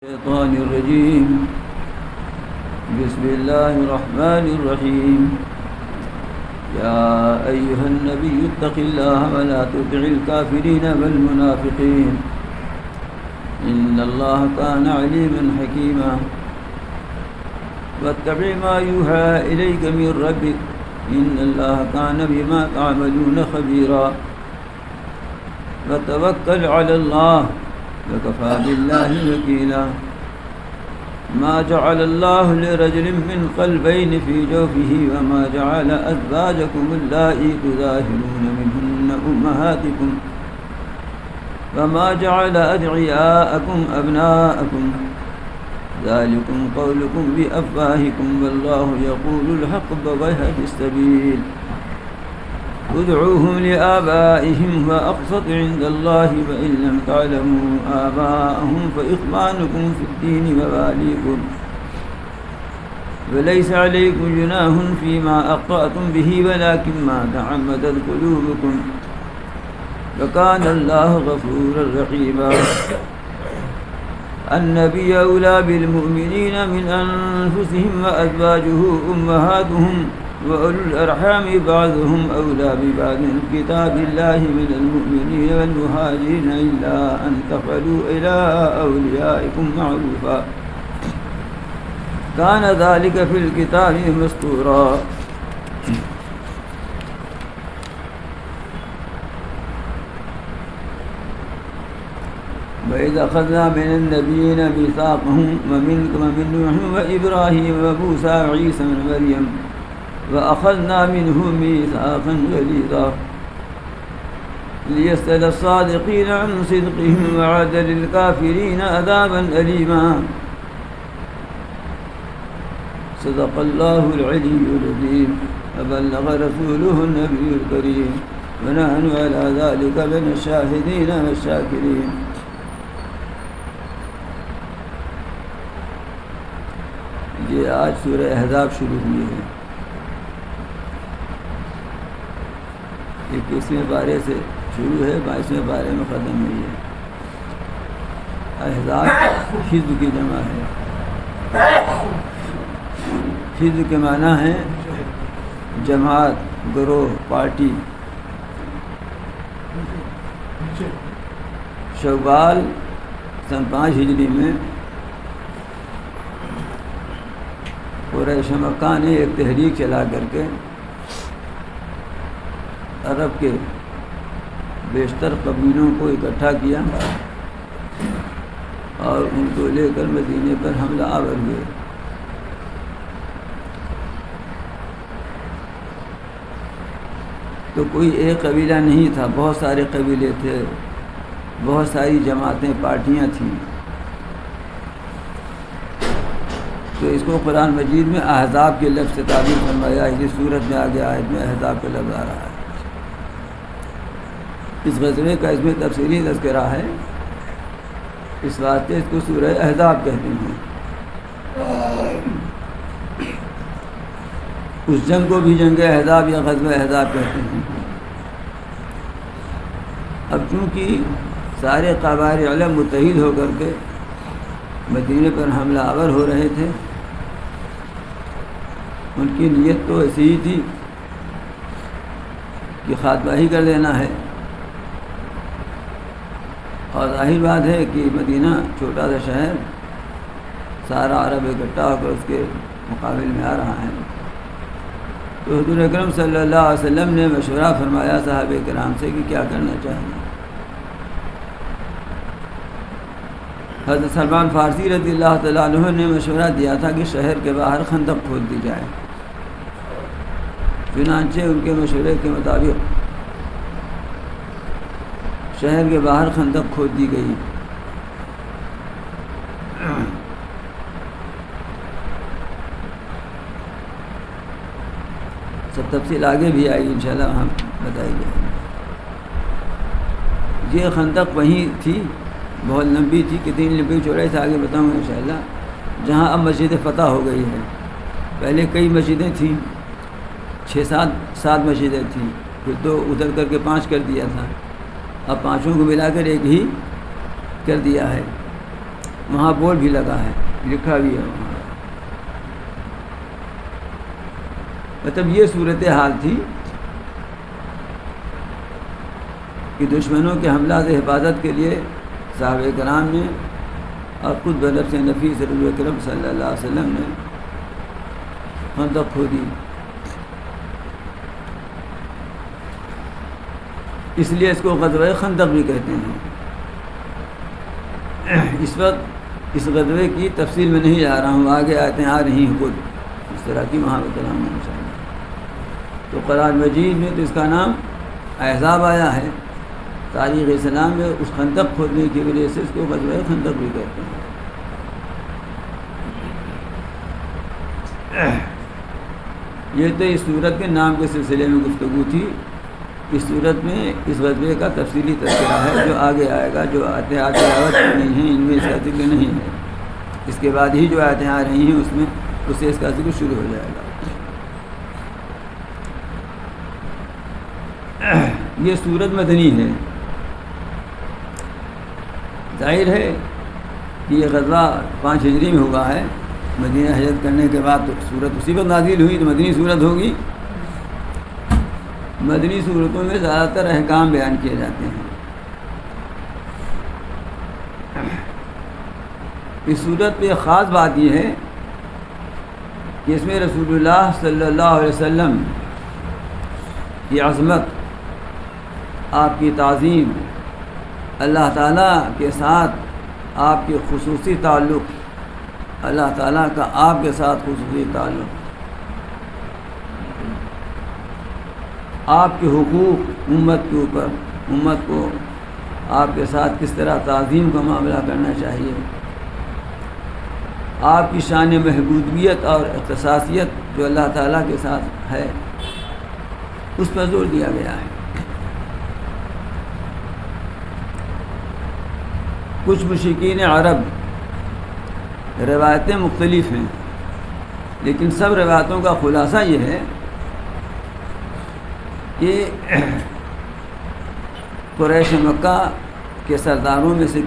الشيطان الرجيم. بسم الله الرحمن الرحيم. يا أيها النبي اتق الله ولا تطع الكافرين والمنافقين إن الله كان عليما حكيما. واتبع ما يوحى إليك من ربك إن الله كان بما تعملون خبيرا. وتوكل على الله وكفى بالله وكيلا. ما جعل الله لرجل من قلبين في جوفه وما جعل أزواجكم اللائي تظاهرون منهن أمهاتكم وما جعل أدعياءكم أبناءكم ذلكم قولكم بأفواهكم والله يقول الحق ويهدي السبيل. ادعوهم لآبائهم وأقسط عند الله وإن لم تعلموا آباءهم فإخوانكم في الدين وواليكم وليس عليكم جناح فيما أخطأتم به ولكن ما تعمدت قلوبكم وكان الله غفورا رحيما. النبي أولى بالمؤمنين من أنفسهم وأزواجه أمهاتهم وأولو الأرحام بعضهم أولى ببعض كتاب الله من المؤمنين والمهاجرين إلا أن تفعلوا إلى أوليائكم معروفا كان ذلك في الكتاب مسطورا. وإذا أخذنا من النبيين ميثاقهم ومنكم ومن نوح وإبراهيم وموسى وعيسى بن مريم وأخذنا منهم ميثاقا غليظا ليسأل الصادقين عن صدقهم وعد للكافرين عذابا أليما. صدق الله العلي العظيم وبلغ رسوله النبي الكريم ونحن على ذلك من الشاهدين والشاكرين. یہ آج سورہ احزاب شروع ہوئی ہے. 21ویں پارے سے شروع ہے، 22ویں پارے میں ختم ہوئی ہے. احزاب حزب کی جمع ہے. حزب کے معنی ہے جماعت، گروہ، پارٹی. شوال سن 5 ہجری میں قریش مکہ نے ایک تحریک چلا کر کے عرب کے بیشتر قبیلوں کو اکٹھا کیا اور ان کو لے کر مدینے پر حملہ آور ہوئے. تو کوئی ایک قبیلہ نہیں تھا، بہت سارے قبیلے تھے، بہت ساری جماعتیں، پارٹیاں تھیں. تو اس کو قرآن مجید میں احزاب کے لفظ سے تعبیر فرمایا. اس صورت میں آگے آیت میں احزاب کا لفظ آ رہا ہے. اس غزوے کا اس میں تفصیلی تذکرہ ہے، اس واسطے اس کو سورہ احزاب کہتے ہیں. اس جنگ کو بھی جنگ احزاب یا غزوہ احزاب کہتے ہیں. اب چونکہ سارے قبائل علم متحد ہو کر کے مدینے پر حملہ آور ہو رہے تھے، ان کی نیت تو ایسی ہی تھی کہ خاتمہ ہی کر دینا ہے. اور ظاہر بات ہے کہ مدینہ چھوٹا سا شہر، سارا عرب اکٹھا ہو کر اس کے مقابل میں آ رہا ہے. تو حضور اکرم صلی اللہ علیہ وسلم نے مشورہ فرمایا صحابہ کرام سے کہ کیا کرنا چاہیے. حضرت سلمان فارسی رضی اللہ تعالیٰ عنہ نے مشورہ دیا تھا کہ شہر کے باہر خندق کھود دی جائے. چنانچہ ان کے مشورے کے مطابق شہر کے باہر خندق کھود دی گئی. سب تفصیل آگے بھی آئی انشاءاللہ ہم بتائی جائے. یہ خندق وہیں تھی، بہت لمبی تھی، کتنی لمبی چوڑائی سے آگے بتاؤں گا انشاءاللہ. جہاں اب مسجد فتح ہو گئی ہے. پہلے کئی مسجدیں تھیں، 6-7 مسجدیں تھیں، پھر 2 ادھر کر کے 5 کر دیا تھا. اب 5 کو ملا کر ایک ہی کر دیا ہے. وہاں بورڈ بھی لگا ہے، لکھا بھی ہے وہاں. مطلب یہ صورتحال تھی کہ دشمنوں کے حملہ سے حفاظت کے لیے صحابہ کرام نے اور خود بنفس نفیس رسول اکرم صلی اللہ علیہ وسلم نے خندق کھودی. اس لیے اس کو غزوہ خندق بھی کہتے ہیں. اس وقت اس غزوے کی تفصیل میں نہیں جا رہا ہوں، آگے آتے ہیں آ رہی ہیں خود اس طرح کی وہاں کلام میں انشاءاللہ. تو قرآن مجید میں تو اس کا نام احزاب آیا ہے. تاریخ اسلام میں اس خندق کھودنے کی وجہ سے اس کو غزوہ خندق بھی کہتے ہیں. یہ تو اس سورت کے نام کے سلسلے میں گفتگو تھی. اس صورت میں اس غزوے کا تفصیلی تذکرہ ہے جو آگے آئے گا. جو آیتیں نہیں ہیں ان میں اس کا ذکر نہیں ہے. اس کے بعد ہی جو آیتیں آ رہی ہیں اس میں اس سے اس کا ذکر شروع ہو جائے گا. یہ سورت مدنی ہے. ظاہر ہے کہ یہ غزوہ 5 ہجری میں ہوا ہے. مدینہ ہجرت کرنے کے بعد تو سورت اسی وقت نازل ہوئی تو مدنی سورت ہوگی. مدنی صورتوں میں زیادہ تر احکام بیان کیے جاتے ہیں. اس صورت پہ خاص بات یہ ہے کہ اس میں رسول اللہ صلی اللہ علیہ وسلم کی عظمت، آپ کی تعظیم، اللہ تعالیٰ کے ساتھ آپ کے خصوصی تعلق، اللہ تعالیٰ کا آپ کے ساتھ خصوصی تعلق، آپ کے حقوق امت کے اوپر، امت کو آپ کے ساتھ کس طرح تعظیم کا معاملہ کرنا چاہیے، آپ کی شان محبوبیت اور اختصاصیت جو اللہ تعالیٰ کے ساتھ ہے اس پر زور دیا گیا ہے. کچھ مشرکین عرب روایتیں مختلف ہیں، لیکن سب روایتوں کا خلاصہ یہ ہے کہ قریش مکہ کے سرداروں میں سے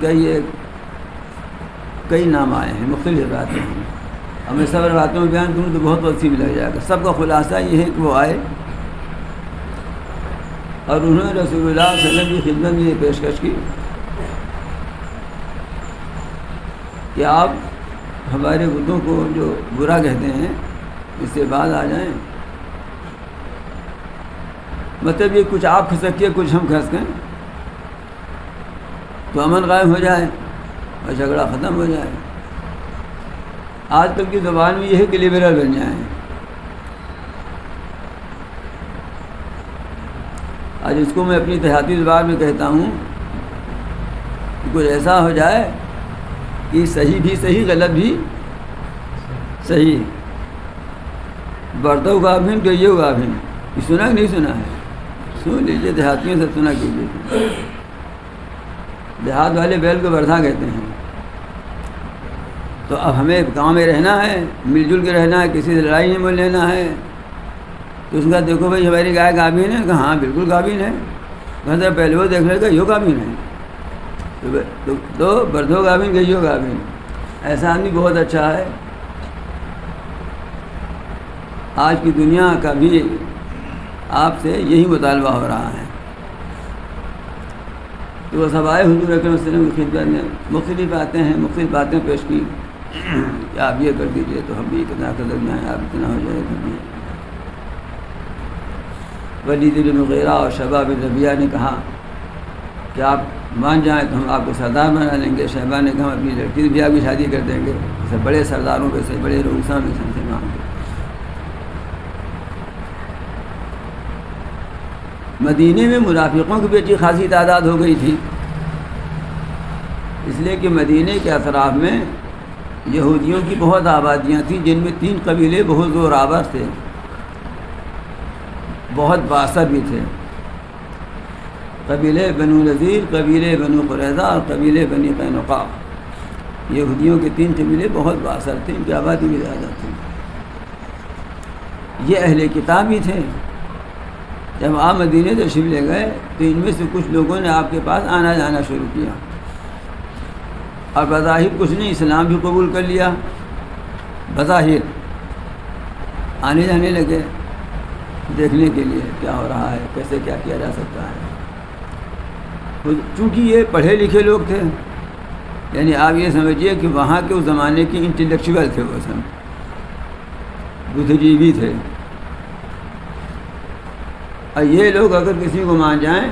کئی نام آئے ہیں، مختلف روایتیں ہیں. اب میں سب روایتوں میں بیان کروں تو بہت وقت بھی لگ جائے گا. سب کا خلاصہ یہ ہے کہ وہ آئے اور انہوں نے رسول اللہ صلی اللہ علیہ وسلم کی خدمت میں یہ پیشکش کی کہ آپ ہمارے بتوں کو جو برا کہتے ہیں اس سے بعد آ جائیں. مطلب یہ کچھ آپ کھسکیے کچھ ہم کھسکیں تو امن قائم ہو جائے اور جھگڑا ختم ہو جائے. آج کل کی زبان میں یہ ہے کہ لبرل بن جائیں. آج اس کو میں اپنی دیہاتی زبان میں کہتا ہوں کہ کچھ ایسا ہو جائے کہ صحیح بھی صحیح، غلط بھی صحیح. برتو گابھن گئیو گابھن، یہ سنا کہ نہیں سنا ہے؟ سن لیجیے، دیہاتیوں سے سنا کیجیے. دیہات والے بیل کو برتھا کہتے ہیں. تو اب ہمیں گاؤں میں رہنا ہے، مل جل کے رہنا ہے، کسی سے لڑائی نہیں مول لینا ہے. تو اس کا دیکھو بھائی ہماری گائے گابھن ہے، کہ ہاں بالکل گابھن ہے. کہتے پہلے وہ دیکھ لے گا یہ گابھن ہے، تو بردھو گابھن گئیو گابھن. ایسا آدمی بہت اچھا ہے. آج کی دنیا کا بھی آپ سے یہی مطالبہ ہو رہا ہے. تو وہ سب آئے حضور اکرم صلی اللہ علیہ وسلم کی خدمت میں، مختلف باتیں ہیں، مختلف باتیں پیش کی کہ آپ یہ کر دیجئے تو ہم بھی اتنا کر جائیں، آپ اتنا ہو جائے کر دیے. ولید بن مغیرہ اور شیبہ بن ربیعہ نے کہا کہ آپ مان جائیں تو ہم آپ کو سردار بنا لیں گے. شیبہ نے کہا ہم اپنی لڑکی بھی آپ کی شادی کر دیں گے. اسے بڑے سرداروں میں سے، بڑے رؤساء میں سے مانگ گے. مدینے میں منافقوں کی بھی اچھی خاصی تعداد ہو گئی تھی، اس لیے کہ مدینے کے اطراف میں یہودیوں کی بہت آبادیاں تھیں، جن میں 3 قبیلے بہت زور آور تھے، بہت بااثر بھی تھے. قبیلے بنو نذیر، قبیلے بنو قریظہ اور قبیلے بنی قینقاع. یہودیوں کے 3 قبیلے بہت بااثر تھے، ان کی آبادی بھی زیادہ تھی. یہ اہل کتاب بھی تھے. جب آپ مدینے تشریف لے گئے تو ان میں سے کچھ لوگوں نے آپ کے پاس آنا جانا شروع کیا. اور بظاہر کچھ نہیں، اسلام بھی قبول کر لیا، بظاہر آنے جانے لگے دیکھنے کے لیے کیا ہو رہا ہے، کیسے کیا کیا جا سکتا ہے۔ چونکہ یہ پڑھے لکھے لوگ تھے، یعنی آپ یہ سمجھیے کہ وہاں کے اس زمانے کے انٹلیکچوئل تھے، وہ سب بدھ جیوی تھے، اور یہ لوگ اگر کسی کو مان جائیں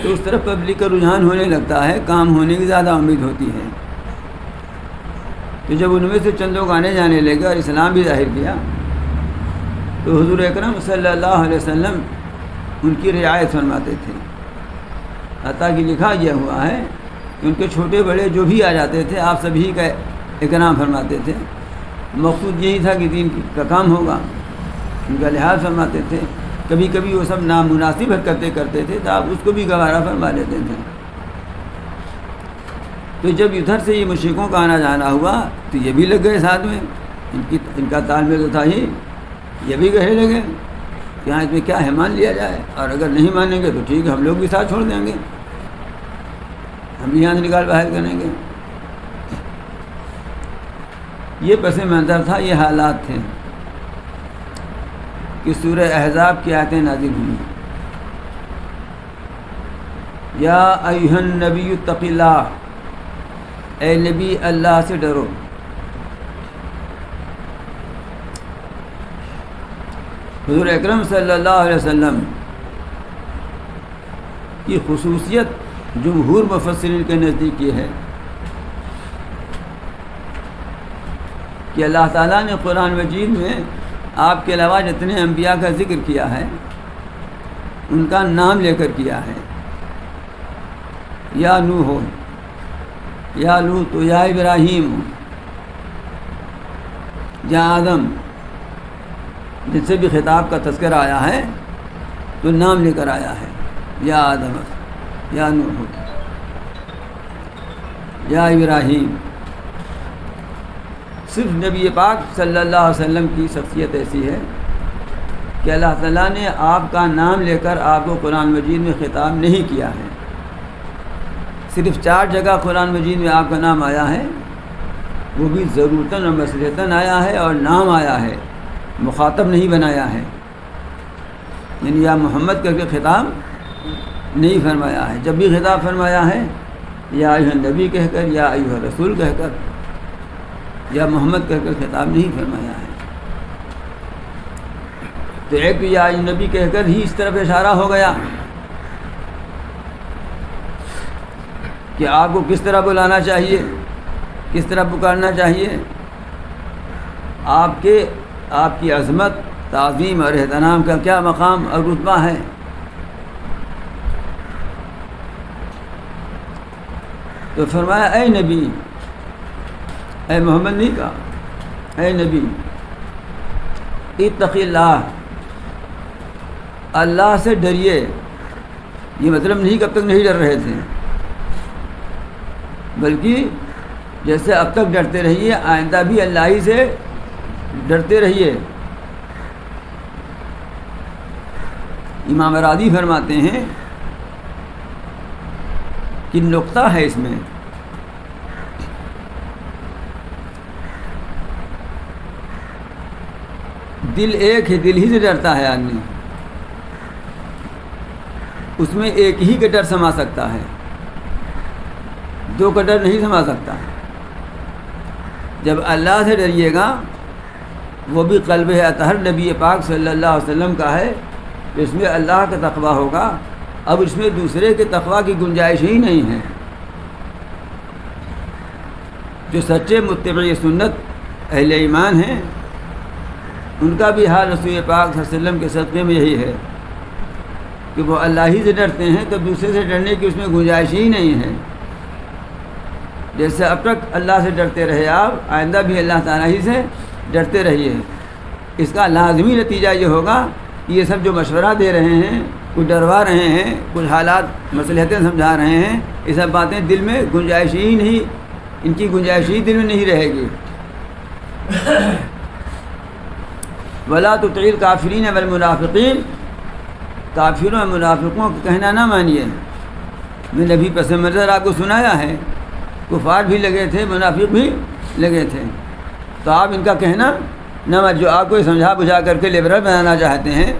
تو اس طرف پبلک کا رجحان ہونے لگتا ہے، کام ہونے کی زیادہ امید ہوتی ہے۔ تو جب ان میں سے چند لوگ آنے جانے لگے اور اسلام بھی ظاہر کیا تو حضور اکرم صلی اللہ علیہ وسلم ان کی رعایت فرماتے تھے، حتیٰ کہ لکھا یہ ہوا ہے کہ ان کے چھوٹے بڑے جو بھی آ جاتے تھے آپ سبھی کا اکرام فرماتے تھے۔ مقصود یہی تھا کہ دین کا کام ہوگا، ان کا لحاظ فرماتے تھے۔ کبھی کبھی وہ سب نامناسب حرکتیں کرتے تھے تو آپ اس کو بھی گوارا فرما لیتے تھے۔ تو جب ادھر سے یہ مشرکوں کا آنا جانا ہوا تو یہ بھی لگ گئے ساتھ میں، ان کا تال میل تو تھا ہی، یہ بھی کہنے لگے کہ ہاں اس میں کیا ہے، مان لیا جائے، اور اگر نہیں مانیں گے تو ٹھیک ہے، ہم لوگ بھی ساتھ چھوڑ دیں گے، ہم بھی یہاں سے نکال باہر کریں گے۔ یہ پس منظر تھا، یہ حالات تھے کہ سورہ احزاب کی آیتیں نازل ہوئیں۔ یا ایھا النبی اتق اللہ، اے نبی اللہ سے ڈرو۔ حضور اکرم صلی اللہ علیہ وسلم کی خصوصیت جمہور مفسرین کے نزدیک یہ ہے کہ اللہ تعالیٰ نے قرآن مجید میں آپ کے علاوہ جتنے انبیاء کا ذکر کیا ہے ان کا نام لے کر کیا ہے۔ یا نوح ہو، یا لوط ہو، یا ابراہیم ہو، یا آدم، جن سے بھی خطاب کا تذکرہ آیا ہے تو نام لے کر آیا ہے، یا آدم، یا نوح، یا ابراہیم۔ صرف نبی پاک صلی اللہ علیہ وسلم کی شخصیت ایسی ہے کہ اللہ تعالیٰ نے آپ کا نام لے کر آپ کو قرآن مجید میں خطاب نہیں کیا ہے۔ صرف 4 جگہ قرآن مجید میں آپ کا نام آیا ہے، وہ بھی ضرورتاً اور مصلحتاً آیا ہے، اور نام آیا ہے، مخاطب نہیں بنایا ہے، یعنی یا محمد کر کے خطاب نہیں فرمایا ہے۔ جب بھی خطاب فرمایا ہے یا ایھا نبی کہہ کر، یا ایھا رسول کہہ کر، یا محمد کہہ کر خطاب نہیں فرمایا ہے۔ تو ایک یا ایھا نبی کہہ کر ہی اس طرف اشارہ ہو گیا کہ آپ کو کس طرح بلانا چاہیے، کس طرح پکارنا چاہیے، آپ کی عظمت، تعظیم اور احترام کا کیا مقام اور رتبہ ہے۔ تو فرمایا اے نبی، اے محمد نہیں کہا، اے نبی اتقی اللہ، اللہ سے ڈریے۔ یہ مطلب نہیں کہ اب تک نہیں ڈر رہے تھے، بلکہ جیسے اب تک ڈرتے رہیے آئندہ بھی اللہ ہی سے ڈرتے رہیے۔ امام راضی فرماتے ہیں کہ نقطہ ہے اس میں، دل ایک ہے، دل ہی سے ڈرتا ہے آدمی، اس میں ایک ہی کا ڈر سما سکتا ہے، 2 کا ڈر نہیں سما سکتا۔ جب اللہ سے ڈریے گا، وہ بھی قلب اطہر نبی پاک صلی اللہ علیہ وسلم کا ہے، اس میں اللہ کا تقویٰ ہوگا، اب اس میں دوسرے کے تقویٰ کی گنجائش ہی نہیں ہے۔ جو سچے متبع سنت اہل ایمان ہیں ان کا بھی حال رسول پاک صلی اللہ علیہ وسلم کے صدقے میں یہی ہے کہ وہ اللہ ہی سے ڈرتے ہیں، تو دوسرے سے ڈرنے کی اس میں گنجائش ہی نہیں ہے۔ جیسے اب تک اللہ سے ڈرتے رہے آپ، آئندہ بھی اللہ تعالیٰ ہی سے ڈرتے رہیے۔ اس کا لازمی نتیجہ یہ ہوگا کہ یہ سب جو مشورہ دے رہے ہیں، کچھ ڈروا رہے ہیں، کچھ حالات مصلحتیں سمجھا رہے ہیں، یہ سب باتیں دل میں گنجائش ہی نہیں، ان کی گنجائش ہی دل میں نہیں رہے گی۔ وَلَا تُطِعِ الْكَافِرِينَ وَالْمُنَافِقِينَ، کافروں اور منافقوں کا کہنا نہ مانیے۔ میں نے ابھی پس منظر آپ کو سنایا ہے کفار بھی لگے تھے، منافق بھی لگے تھے. تو آپ ان کا کہنا نہ جو آپ کو سمجھا بجھا کر کے لبرل بنانا چاہتے ہیں،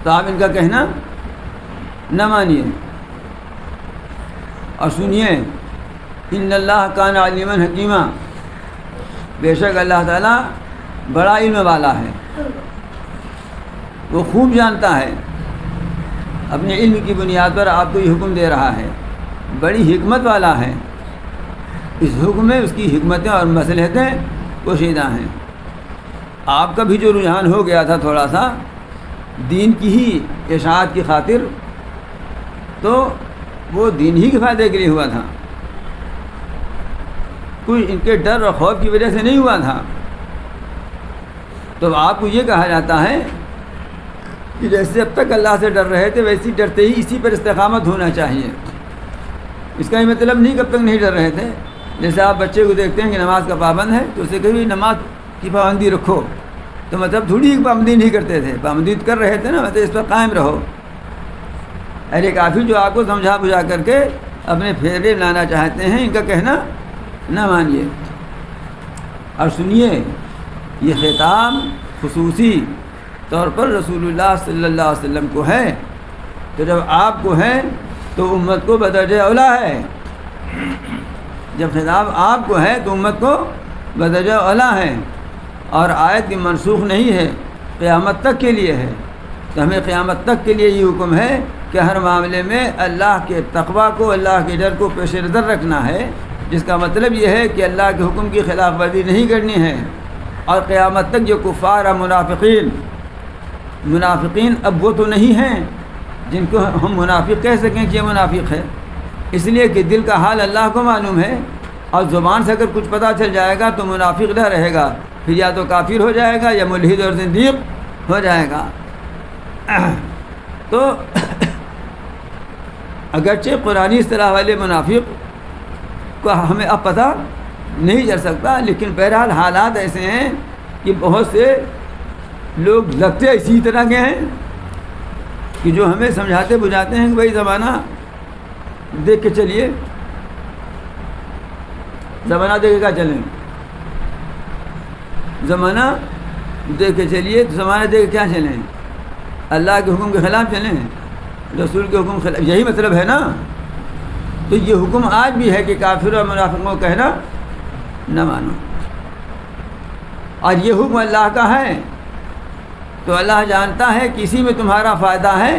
تو آپ ان کا کہنا نہ مانیے. اور سنیے، ان اللہ کان علیما حکیما، بے شک اللہ تعالیٰ بڑا علم والا ہے، وہ خوب جانتا ہے. اپنے علم کی بنیاد پر آپ کو یہ حکم دے رہا ہے، بڑی حکمت والا ہے. اس حکم میں اس کی حکمتیں اور مصلحتیں پوشیدہ ہیں. آپ کا بھی جو رجحان ہو گیا تھا تھوڑا سا دین کی ہی اشاعت کی خاطر، تو وہ دین ہی کے فائدے کے لیے ہوا تھا، کوئی ان کے ڈر اور خوف کی وجہ سے نہیں ہوا تھا. تو آپ کو یہ کہا جاتا ہے کہ جیسے اب تک اللہ سے ڈر رہے تھے ویسے ڈرتے ہی اسی پر استقامت ہونا چاہیے. اس کا یہ مطلب نہیں کہ اب تک نہیں ڈر رہے تھے. جیسے آپ بچے کو دیکھتے ہیں کہ نماز کا پابند ہے تو اسے کبھی نماز کی پابندی رکھو، تو مطلب تھوڑی پابندی نہیں کرتے تھے، پابندی کر رہے تھے نا، مطلب اس پر قائم رہو. ارے کافی جو آپ کو سمجھا بجھا کر کے اپنے پھیرے لانا چاہتے ہیں، ان کا کہنا نہ مانیے. اور سنیے، یہ خطاب خصوصی طور پر رسول اللہ صلی اللہ علیہ وسلم کو ہے. تو جب آپ کو ہے تو امت کو بدرجہ اولا ہے. جب خطاب آپ کو ہے تو امت کو بدرجہ اولا ہے. اور آیت کی منسوخ نہیں ہے، قیامت تک کے لیے ہے. تو ہمیں قیامت تک کے لیے یہ حکم ہے کہ ہر معاملے میں اللہ کے تقویٰ کو، اللہ کے ڈر کو پیش نظر رکھنا ہے، جس کا مطلب یہ ہے کہ اللہ کے حکم کی خلاف ورزی نہیں کرنی ہے. اور قیامت تک جو کفار اور منافقین اب وہ تو نہیں ہیں جن کو ہم منافق کہہ سکیں کہ یہ منافق ہے، اس لیے کہ دل کا حال اللہ کو معلوم ہے. اور زبان سے اگر کچھ پتہ چل جائے گا تو منافق نہ رہے گا، پھر یا تو کافر ہو جائے گا یا ملحد اور زندیق ہو جائے گا. تو اگرچہ قرآنی اصطلاح والے منافق کو ہمیں اب پتہ نہیں چل سکتا، لیکن بہرحال حالات ایسے ہیں کہ بہت سے لوگ لگتے اسی طرح کے ہیں کہ جو ہمیں سمجھاتے بجھاتے ہیں کہ بھائی زمانہ دیکھ کے چلیے، زمانہ دیکھ کے کیا چلیں، زمانہ دیکھ کے چلیے. تو زمانہ دیکھ کے کیا چلیں؟ اللہ کے حکم کے خلاف چلیں، رسول کے حکم خلاف، یہی مطلب ہے نا. تو یہ حکم آج بھی ہے کہ کافر اور منافقوں کو کہنا نہ مانو. اور یہ حکم اللہ کا ہے، تو اللہ جانتا ہے کہ اسی میں تمہارا فائدہ ہے،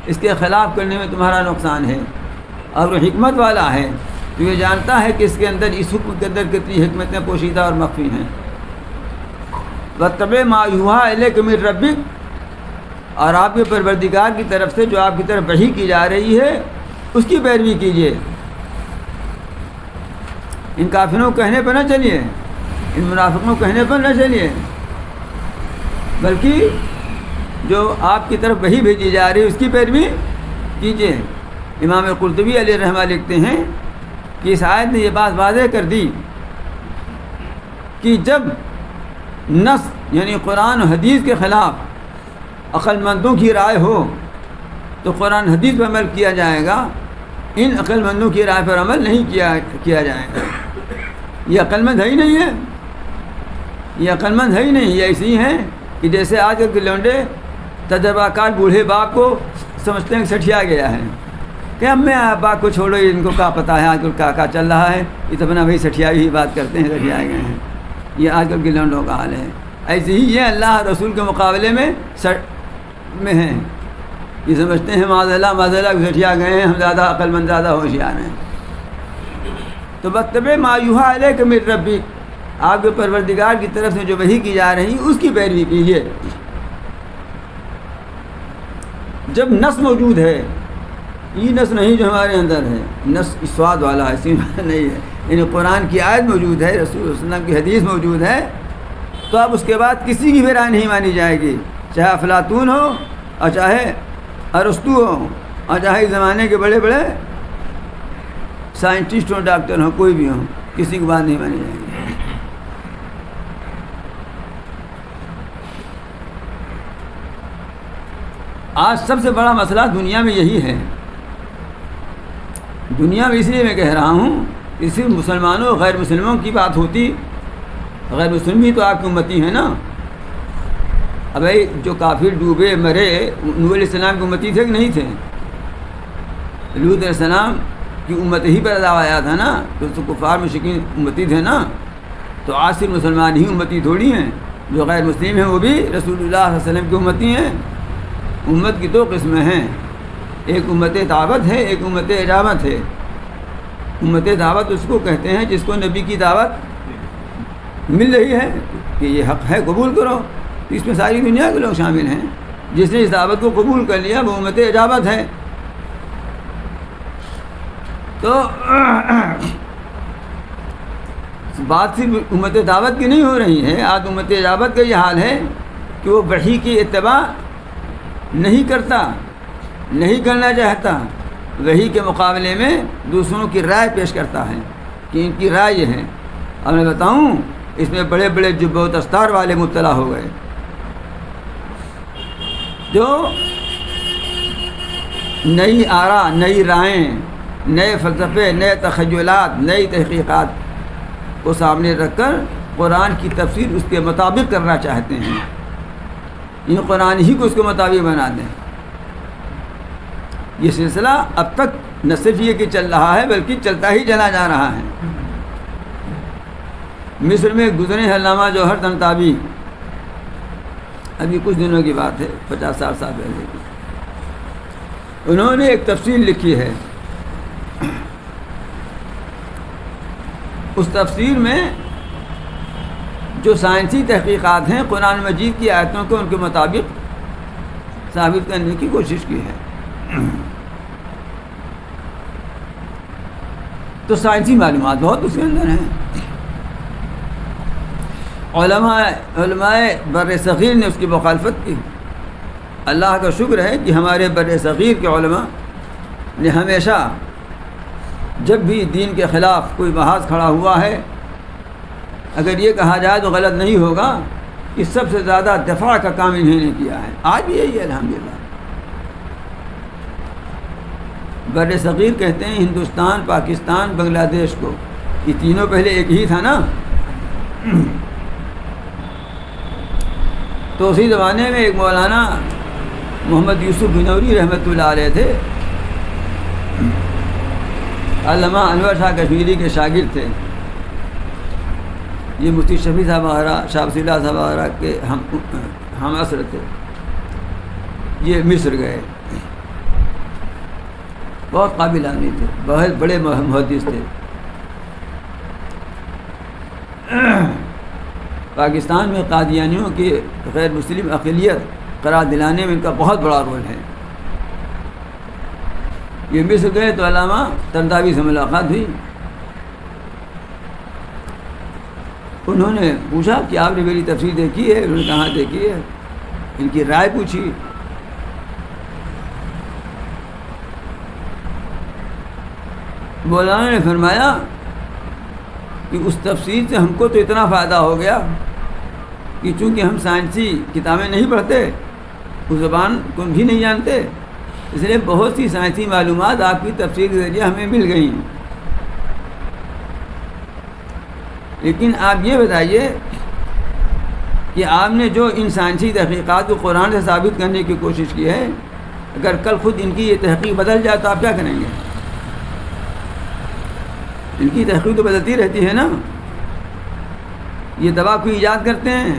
اس کے خلاف کرنے میں تمہارا نقصان ہے. اور وہ حکمت والا ہے، تو یہ جانتا ہے کہ اس کے اندر، اس حکم کے اندر کتنی حکمتیں پوشیدہ اور مخفی ہیں. وَاتَّبِعْ مَا يُوحَىٰ إِلَيْكَ مِن رَّبِّكَ، اور آپ کے پروردگار کی طرف سے جو آپ کی طرف وحی کی جا رہی ہے اس کی پیروی کیجیے. ان کافروں کہنے پر نہ چلیے، ان منافقوں کہنے پر نہ چلیے، بلکہ جو آپ کی طرف وحی بھیجی جا رہی ہے اس کی پیروی کیجیے. امام قرطبی علیہ رحمہ لکھتے ہیں کہ اس آیت نے یہ بات واضح کر دی کہ جب نص یعنی قرآن و حدیث کے خلاف عقل مندوں کی رائے ہو تو قرآن حدیث پر عمل کیا جائے گا، ان عقل مندوں کی رائے پر عمل نہیں کیا جائے گا. یہ عقل مند ہے ہی نہیں ہے، یہ عقل مند ہے ہی نہیں. یہ ایسے ہی ہیں کہ جیسے آج کے لونڈے تجربہ کار بوڑھے باپ کو سمجھتے ہیں کہ سٹھیا گیا ہے، کہ اب میں باپ کو چھوڑو، ان کو کیا پتہ ہے آج کل کیا چل رہا ہے، یہ تو اپنا بھائی سٹھیائی ہی بات کرتے ہیں، سٹھیائے گئے ہیں. یہ آج کل کے لونڈوں کا حال ہے. ایسے ہی یہ اللہ رسول کے مقابلے میں ہیں، یہ سمجھتے ہیں معاذ اللہ سٹھیا گئے ہیں، ہم زیادہ عقل مند، زیادہ ہوشیار ہیں. تو وَاتَّبِعْ مَا يُوحَىٰ إِلَيْكَ مِن رَّبِّكَ، آپ کے پروردگار کی طرف سے جو وحی کی جا رہی اس کی پیروی کیجیے. جب نص موجود ہے، یہ نص نہیں جو ہمارے اندر ہے، نص اسواد والا ہے، نہیں ہے، یعنی قرآن کی آیت موجود ہے، رسول اللہ علیہ وسلم کی حدیث موجود ہے، تو اب اس کے بعد کسی کی بھی رائے نہیں مانی جائے گی، چاہے افلاطون ہو اور چاہے ارسطو ہو اور چاہے اس زمانے کے بڑے بڑے سائنٹسٹ ہوں، ڈاکٹر ہوں، کوئی بھی ہوں، کسی کی بات نہیں مانی جائے گی. آج سب سے بڑا مسئلہ دنیا میں یہی ہے دنیا میں اس لیے میں کہہ رہا ہوں کہ صرف مسلمانوں غیر مسلموں کی بات ہوتی، غیر مسلم بھی تو آپ کی امتی ہیں نا۔ اب بھائی جو کافر ڈوبے مرے نوح علیہ السلام کی امتی تھے کہ نہیں تھے؟ لوط علیہ السلام کی امت ہی پر عذاب آیا تھا نا، تو کفار مشرکین امتی تھے نا۔ تو آج صرف مسلمان ہی امتی تھوڑی ہیں، جو غیر مسلم ہیں وہ بھی رسول اللہ صلی اللہ علیہ وسلم کی امتی ہیں۔ امت کی دو قسمیں ہیں، ایک امت دعوت ہے، ایک امت اجابت ہے۔ امت دعوت اس کو کہتے ہیں جس کو نبی کی دعوت مل رہی ہے کہ یہ حق ہے قبول کرو، تو اس میں ساری دنیا کے لوگ شامل ہیں۔ جس نے اس دعوت کو قبول کر لیا وہ امت اجابت ہے۔ تو بات صرف امت دعوت کی نہیں ہو رہی ہے، آج امت اجابت کا یہ حال ہے کہ وہ وحی کی اتباع نہیں کرتا، نہیں کرنا چاہتا، وحی کے مقابلے میں دوسروں کی رائے پیش کرتا ہے کہ ان کی رائے یہ ہے۔ اب میں بتاؤں، اس میں بڑے بڑے جبہ و دستار والے مبتلا ہو گئے، جو نئی آراء، نئی رائیں، نئے فلسفے، نئے تخیلات، نئی تحقیقات کو سامنے رکھ کر قرآن کی تفسیر اس کے مطابق کرنا چاہتے ہیں، یہ قرآن ہی کو اس کے مطابق بنا دیں۔ یہ سلسلہ اب تک نہ صرف یہ کہ چل رہا ہے بلکہ چلتا ہی چلا جا رہا ہے۔ مصر میں گزرے ہیں علامہ جوہر طنطاوی، ابھی کچھ دنوں کی بات ہے، 50-60 سال پہلے کی۔ انہوں نے ایک تفسیر لکھی ہے، اس تفسیر میں جو سائنسی تحقیقات ہیں قرآن مجید کی آیتوں کو ان کے مطابق ثابت کرنے کی کوشش کی ہے۔ تو سائنسی معلومات بہت اس کے اندر ہیں۔ علماء بر صغیر نے اس کی مخالفت کی۔ اللہ کا شکر ہے کہ ہمارے بر صغیر کے علماء نے ہمیشہ جب بھی دین کے خلاف کوئی محاذ کھڑا ہوا ہے، اگر یہ کہا جائے تو غلط نہیں ہوگا کہ سب سے زیادہ دفاع کا کام انہیں نے کیا ہے۔ آج بھی یہی ہے الحمدللہ۔ بر صغیر کہتے ہیں ہندوستان، پاکستان، بنگلہ دیش کو، یہ تینوں پہلے ایک ہی تھا نا۔ تو اسی زمانے میں ایک مولانا محمد یوسف بنوری رحمۃ اللہ علیہ تھے، علامہ انور شاہ کشمیری کے شاگرد تھے۔ یہ مفتی شفیع صاحب وغیرہ، شاہ ولی اللہ صاحب وغیرہ کے ہم عصر تھے۔ یہ مصر گئے، بہت قابل آدمی تھے، بہت بڑے محدث تھے۔ پاکستان میں قادیانیوں کی غیر مسلم اقلیت قرار دلانے میں ان کا بہت بڑا رول ہے۔ یہ مصر گئے تو علامہ طنطاوی سے ملاقات ہوئی۔ انہوں نے پوچھا کہ آپ نے میری تفسیر دیکھی ہے؟ انہوں نے کہا دیکھی ہے۔ ان کی رائے پوچھی۔ مولانا نے فرمایا کہ اس تفسیر سے ہم کو تو اتنا فائدہ ہو گیا کہ چونکہ ہم سائنسی کتابیں نہیں پڑھتے، اس زبان کو بھی نہیں جانتے، اس لیے بہت سی سائنسی معلومات آپ کی تفسیر کے ذریعے ہمیں مل گئیں۔ لیکن آپ یہ بتائیے کہ آپ نے جو ان سائنسی تحقیقات کو قرآن سے ثابت کرنے کی کوشش کی ہے، اگر کل خود ان کی یہ تحقیق بدل جائے تو آپ کیا کریں گے؟ ان کی تحقیق تو بدلتی رہتی ہے نا۔ یہ دوا کو ایجاد کرتے ہیں،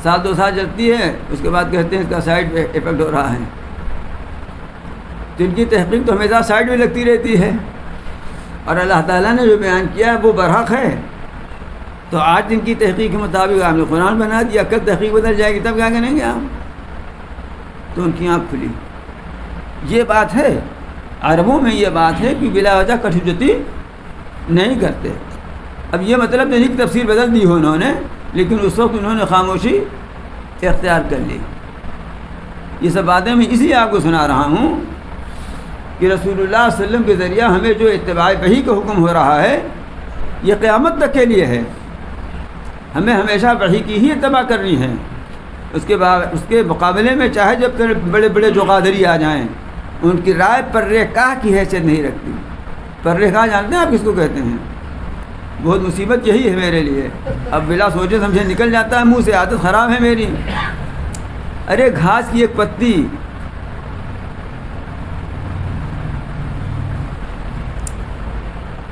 1-2 سال چلتی ہے، اس کے بعد کہتے ہیں اس کا سائڈ افیکٹ ہو رہا ہے۔ تو ان کی تحقیق تو ہمیشہ سائڈ میں لگتی رہتی ہے، اور اللہ تعالیٰ نے جو بیان کیا ہے وہ برحق ہے۔ تو آج ان کی تحقیق کے مطابق آپ نے قرآن بنا دیا، کل تحقیق بدل جائے گی تب کیا کریں گے آپ؟ تو ان کی آنکھ کھلی۔ یہ بات ہے، عربوں میں یہ بات ہے کہ بلا وجہ کٹھوجتی نہیں کرتے۔ اب یہ مطلب نہیں کہ تفسیر بدل دی ہو انہوں نے، لیکن اس وقت انہوں نے خاموشی اختیار کر لی۔ یہ سب باتیں میں اسی لیے آپ کو سنا رہا ہوں کہ رسول اللہ صلی اللہ علیہ وسلم کے ذریعہ ہمیں جو اتباع وحی کا حکم ہو رہا ہے یہ قیامت تک کے لیے ہے۔ ہمیں ہمیشہ وحی کی ہی اتباع کرنی ہے۔ اس کے مقابلے میں چاہے جب بڑے بڑے جو قادری آ جائیں، ان کی رائے پر کاہ کی حیثیت نہیں رکھتی۔ پرلکھا جانتے ہیں آپ کس کو کہتے ہیں؟ بہت مصیبت یہی ہے میرے لیے، اب بلا سوچے سمجھے نکل جاتا ہے منہ سے، عادت خراب ہے میری۔ ارے گھاس کی ایک پتی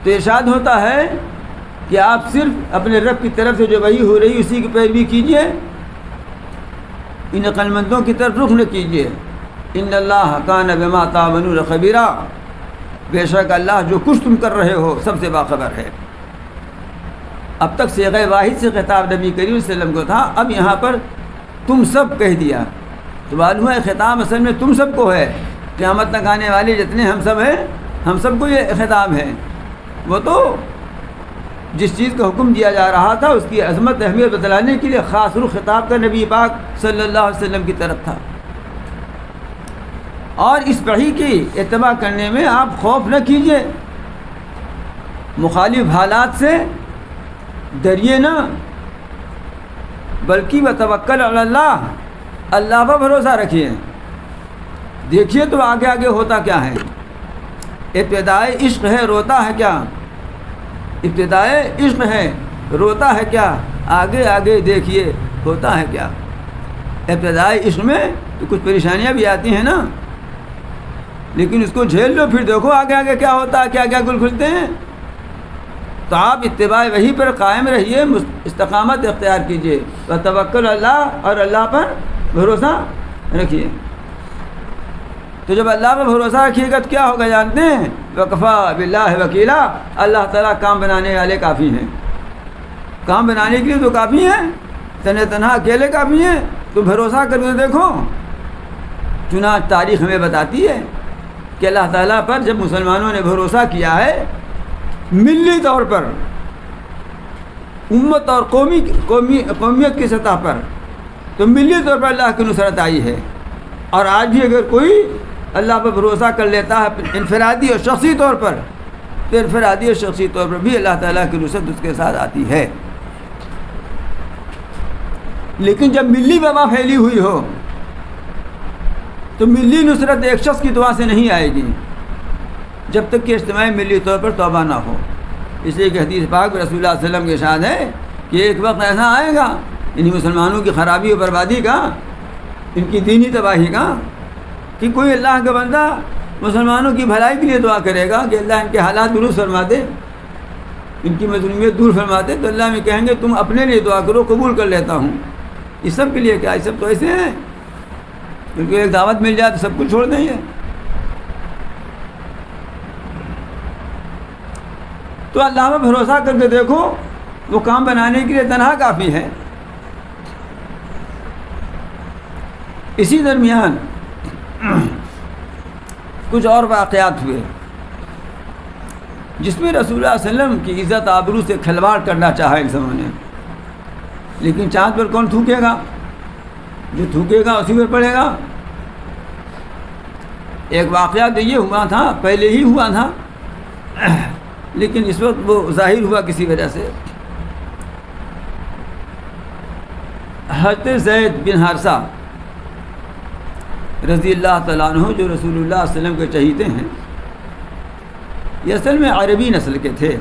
تو ارشاد ہوتا ہے کہ آپ صرف اپنے رب کی طرف سے جو وحی ہو رہی اسی کی پیروی کیجیے، ان عقل مندوں کی طرف رخ نہ کیجیے۔ ان اللہ کان بما تعملون خبیرا، بے شک اللہ جو کچھ تم کر رہے ہو سب سے باخبر ہے۔ اب تک صیغہ واحد سے خطاب نبی کریم صلی اللہ علیہ وسلم کو تھا، اب یہاں پر تم سب کہہ دیا تو معلوم ہے خطاب اصل میں تم سب کو ہے، قیامت تک آنے والے جتنے ہم سب ہیں ہم سب کو یہ خطاب ہے۔ وہ تو جس چیز کا حکم دیا جا رہا تھا اس کی عظمت اہمیت بتلانے کے لیے خاص رخ خطاب کا نبی پاک صلی اللہ علیہ وسلم کی طرف تھا، اور اس وحی کی اتباع کرنے میں آپ خوف نہ کیجیے، مخالف حالات سے ڈریے نہ، بلکہ وتوکل علی اللہ، اللہ پر بھروسہ رکھیے۔ دیکھیے تو آگے آگے ہوتا کیا ہے، ابتدائے عشق ہے روتا ہے کیا، ابتدائے عشق ہے روتا ہے کیا، آگے آگے دیکھیے ہوتا ہے کیا۔ ابتدائے عشق میں تو کچھ پریشانیاں بھی آتی ہیں نا، لیکن اس کو جھیل لو، پھر دیکھو آگے آگے کیا ہوتا ہے، کیا کیا گل کھلتے ہیں۔ تو آپ اتباع وحی پر قائم رہیے، استقامت اختیار کیجیے، وتوکل اللہ، اور اللہ پر بھروسہ رکھیے۔ تو جب اللہ پر بھروسہ رکھیے گا تو کیا ہوگا جانتے ہیں؟ وکفا باللہ وکیلا، اللہ تعالیٰ کام بنانے والے کافی ہیں، کام بنانے کے لیے تو کافی ہیں، تنہا اکیلے کافی ہیں، تو بھروسہ کر کے دیکھو۔ چنانچہ تاریخ ہمیں بتاتی ہے کہ اللہ تعالیٰ پر جب مسلمانوں نے بھروسہ کیا ہے ملی طور پر، امت اور قومیت کی سطح پر، تو ملی طور پر اللہ کی نصرت آئی ہے۔ اور آج بھی اگر کوئی اللہ پر بھروسہ کر لیتا ہے انفرادی اور شخصی طور پر، تو انفرادی اور شخصی طور پر بھی اللہ تعالیٰ کی نصرت اس کے ساتھ آتی ہے۔ لیکن جب ملی وبا پھیلی ہوئی ہو تو ملی نصرت ایک شخص کی دعا سے نہیں آئے گی جب تک کہ اجتماعی ملی طور پر توبہ نہ ہو۔ اس لیے کہ حدیث پاک رسول اللہ صلی اللہ علیہ وسلم کے ارشاد ہے کہ ایک وقت ایسا آئے گا انہیں مسلمانوں کی خرابی و بربادی کا، ان کی دینی تباہی کا، کہ کوئی اللہ کا بندہ مسلمانوں کی بھلائی کے لیے دعا کرے گا کہ اللہ ان کے حالات درست فرما دے، ان کی مظلومیت دور فرما دے، تو اللہ میں کہیں گے تم اپنے لیے دعا کرو، قبول کر لیتا ہوں۔ اس سب کے لیے کیا، یہ سب تو ایسے ہیں کیونکہ ایک دعوت مل جائے تو سب کچھ چھوڑ دیں گے۔ تو اللہ پر بھروسہ کر کے دیکھو، وہ کام بنانے کے لیے تنہا کافی ہے۔ اسی درمیان کچھ اور واقعات ہوئے جس میں رسول اللہ صلی اللہ علیہ وسلم کی عزت آبرو سے کھلواڑ کرنا چاہا ان سبوں نے، لیکن چاند پر کون تھوکے گا؟ جو تھوکے گا اسی پر پڑے گا۔ ایک واقعہ تو یہ ہوا تھا، پہلے ہی ہوا تھا، لیکن اس وقت وہ ظاہر ہوا کسی وجہ سے۔ حضرت زید بن حارثہ رضی اللہ تعالیٰ عنہ، جو رسول اللہ صلی اللہ علیہ وسلم کے چہیتے ہیں، یہ اصل میں عربی نسل کے تھے،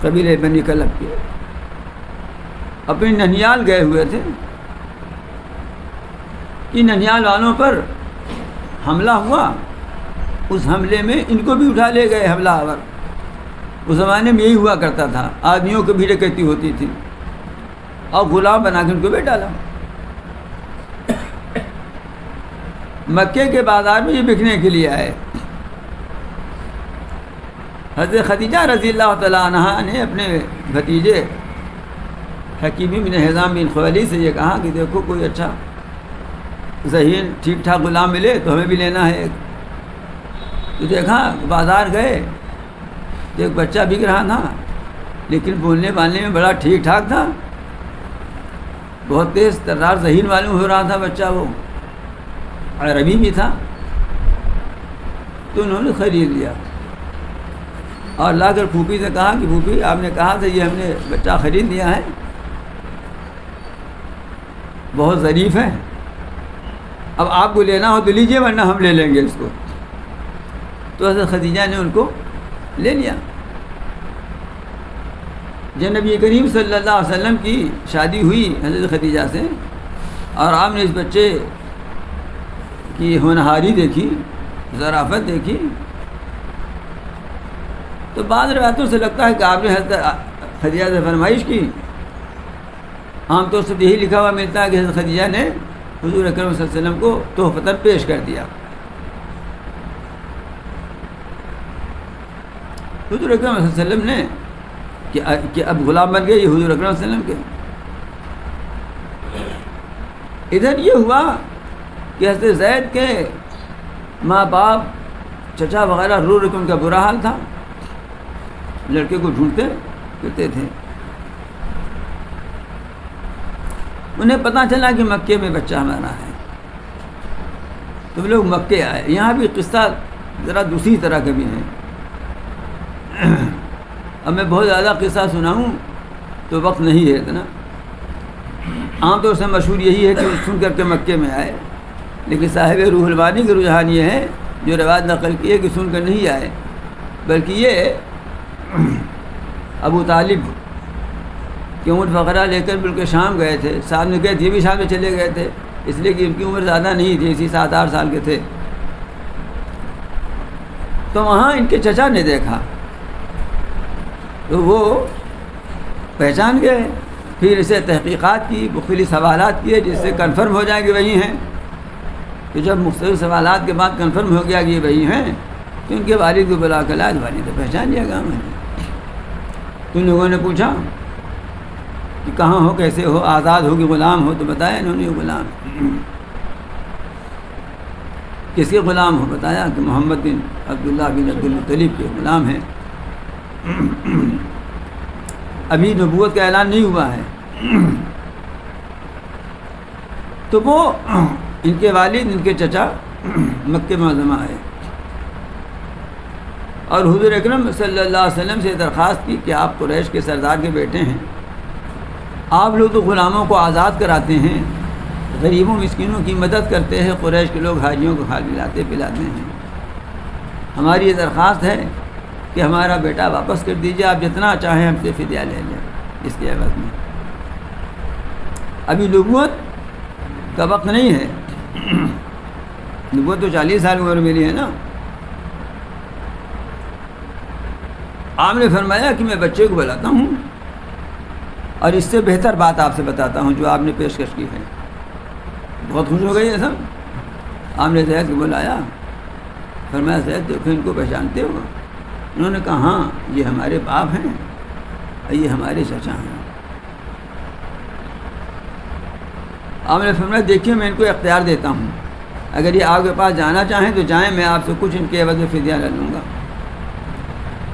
قبیلہ بنی کلب کے، اپنے ننیال گئے ہوئے تھے کہ ننیال والوں پر حملہ ہوا، اس حملے میں ان کو بھی اٹھا لے گئے حملہ آور۔ اس زمانے میں یہی ہوا کرتا تھا، آدمیوں کو بھی ڈکیتی ہوتی تھی اور غلام بنا کے ان کو بیچ ڈالا۔ مکے کے بازار میں یہ بکنے کے لیے آئے۔ حضرت خدیجہ رضی اللہ تعالیٰ عنہا نے اپنے بھتیجے حکیم بن حزام بن خویلد سے یہ کہا کہ دیکھو کوئی اچھا ذہین ٹھیک ٹھاک غلام ملے تو ہمیں بھی لینا ہے۔ تو دیکھا بازار گئے تو ایک بچہ بک رہا تھا، لیکن بولنے بالنے میں بڑا ٹھیک ٹھاک تھا، بہت تیز ترار ذہین معلوم ہو رہا تھا بچہ، وہ عربی بھی تھا۔ تو انہوں نے خرید لیا اور لا کر پھوپھی سے کہا کہ پھوپھی آپ نے کہا تھا یہ ہم نے بچہ خرید لیا ہے، بہت ظریف ہے، اب آپ کو لینا ہو تو لیجئے ورنہ ہم لے لیں گے اس کو۔ تو حضرت خدیجہ نے ان کو لے لیا. جب نبی کریم صلی اللہ علیہ وسلم کی شادی ہوئی حضرت خدیجہ سے اور آپ نے اس بچے کی ہونہاری دیکھی, ظرافت دیکھی, تو بعض روایتوں سے لگتا ہے کہ آپ نے حضرت خدیجہ سے فرمائش کی. عام طور سے یہی لکھا ہوا ملتا ہے کہ حضرت خدیجہ نے حضور اکرم صلی اللہ علیہ وسلم کو تحفتاً پیش کر دیا. حضور اکرم صلی اللہ علیہ وسلم نے کہ اب غلام بن گئے یہ حضور اکرم صلی اللہ علیہ وسلم کے. ادھر یہ ہوا کہ حضرت زید کے ماں باپ چچا وغیرہ رو کے ان کا برا حال تھا, لڑکے کو ڈھونڈتے پھرتے تھے. انہیں پتہ چلا کہ مکے میں بچہ ہمارا ہے, تو وہ لوگ مکے آئے. یہاں بھی قصہ ذرا دوسری طرح کا بھی ہے. اب میں بہت زیادہ قصہ سناؤں تو وقت نہیں ہے اتنا. عام طور سے مشہور یہی ہے کہ سن کر کے مکے میں آئے, لیکن صاحب روح المعانی کے رجحان یہ ہے جو روایت نقل کی ہے کہ سن کر نہیں آئے, بلکہ یہ ابو طالب کہ اونٹ وغیرہ لے کر بلکہ شام گئے تھے. ساتھ میں گئے تھے, یہ بھی شام میں چلے گئے تھے, اس لیے کہ ان کی عمر زیادہ نہیں تھی, اسی 7-8 سال کے تھے. تو وہاں ان کے چچا نے دیکھا تو وہ پہچان گئے. پھر اسے تحقیقات کی, مختلف سوالات کیے جس سے کنفرم ہو جائے کہ وہی ہیں. تو جب مختلف سوالات کے بعد کنفرم ہو گیا کہ یہ وہی ہیں, تو ان کے والد کو بلا کر لائے. والد تو پہچان لیا گاؤں میں. تو ان لوگوں نے پوچھا کہ کہاں ہو, کیسے ہو, آزاد ہو کہ غلام ہو؟ تو بتایا انہوں نے غلام. کس کے غلام ہو؟ بتایا کہ محمد بن عبداللہ بن عبد المطلب کے غلام ہیں. ابھی نبوت کا اعلان نہیں ہوا ہے. تو وہ ان کے والد, ان کے چچا مکہ معظمہ آئے اور حضور اکرم صلی اللہ علیہ وسلم سے درخواست کی کہ آپ قریش کے سردار کے بیٹے ہیں, آپ لوگ تو غلاموں کو آزاد کراتے ہیں, غریبوں مسکینوں کی مدد کرتے ہیں, قریش کے لوگ حاجیوں کو کھلاتے پلاتے ہیں. ہماری یہ درخواست ہے کہ ہمارا بیٹا واپس کر دیجیے, آپ جتنا چاہیں ہم سے فدیہ لے لیں اس کے عوض میں. ابھی نبوت کا وقت نہیں ہے, نبوت تو 40 سال عمر میری ہے نا. آپ نے فرمایا کہ میں بچے کو بلاتا ہوں اور اس سے بہتر بات آپ سے بتاتا ہوں جو آپ نے پیشکش کی ہے. بہت خوش ہو گئی ہے سب. آپ نے زید کو بلایا, فرمایا زید دیکھو ان کو پہچانتے ہو؟ انہوں نے کہا ہاں یہ ہمارے باپ ہیں اور یہ ہمارے چچا ہیں. آپ نے فرمایا دیکھیے میں ان کو اختیار دیتا ہوں, اگر یہ آپ کے پاس جانا چاہیں تو جائیں, میں آپ سے کچھ ان کے عوض میں فدیہ لے لوں گا.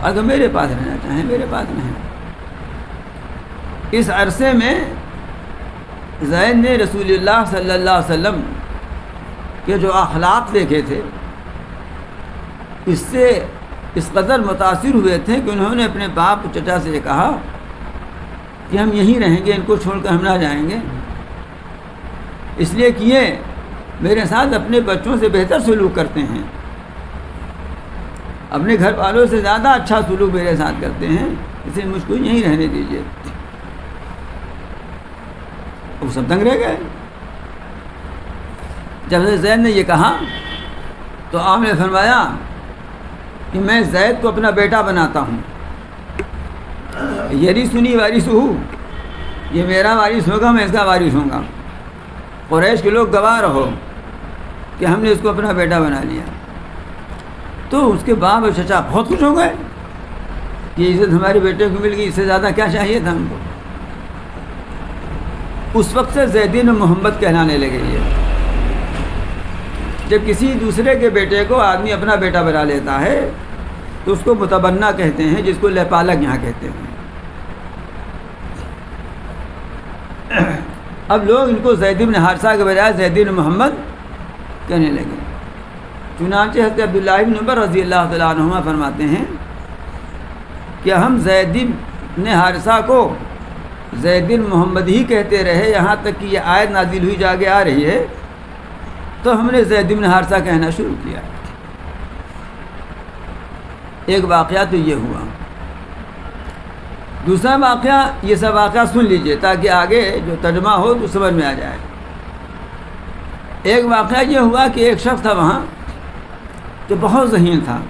اگر میرے پاس رہنا چاہیں میرے پاس رہیں. اس عرصے میں زید نے رسول اللہ صلی اللہ علیہ وسلم کے جو اخلاق دیکھے تھے اس سے اس قدر متاثر ہوئے تھے کہ انہوں نے اپنے باپ چچا سے یہ کہا کہ ہم یہیں رہیں گے, ان کو چھوڑ کر ہم نہ جائیں گے, اس لیے کہ یہ میرے ساتھ اپنے بچوں سے بہتر سلوک کرتے ہیں, اپنے گھر والوں سے زیادہ اچھا سلوک میرے ساتھ کرتے ہیں, اس لیے مجھ کو یہیں رہنے دیجیے. وہ سب دنگ رہ گئے. جب زید نے یہ کہا تو آپ نے فرمایا کہ میں زید کو اپنا بیٹا بناتا ہوں, یری سنی وارث ہوں, یہ میرا وارث ہوگا, میں اس کا وارث ہوں گا. قریش کے لوگ گواہ رہو کہ ہم نے اس کو اپنا بیٹا بنا لیا. تو اس کے باپ اور چچا بہت خوش ہو گئے کہ عزت ہمارے بیٹے کو مل گئی, اس سے زیادہ کیا چاہیے تھا ہم کو. اس وقت سے زیدین محمد کہلانے لگے. یہ جب کسی دوسرے کے بیٹے کو آدمی اپنا بیٹا بنا لیتا ہے تو اس کو متبنہ کہتے ہیں, جس کو لپالک یہاں کہتے ہیں. اب لوگ ان کو زید بن حارثہ کے بجائے زید بن محمد کہنے لگے. چنانچہ حضرت عبداللہ بن عمر رضی اللہ تعالیٰ عنہما فرماتے ہیں کہ ہم زید بن حارثہ کو زید بن محمد ہی کہتے رہے, یہاں تک کہ یہ آیت نازل ہوئی جا کے آ رہی ہے تو ہم نے زید بن حارثہ کہنا شروع کیا. ایک واقعہ تو یہ ہوا. دوسرا واقعہ، یہ سب واقعہ سن لیجئے تاکہ آگے جو ترجمہ ہو تو سمجھ میں آ جائے. ایک واقعہ یہ ہوا کہ ایک شخص تھا وہاں جو بہت ذہین تھا،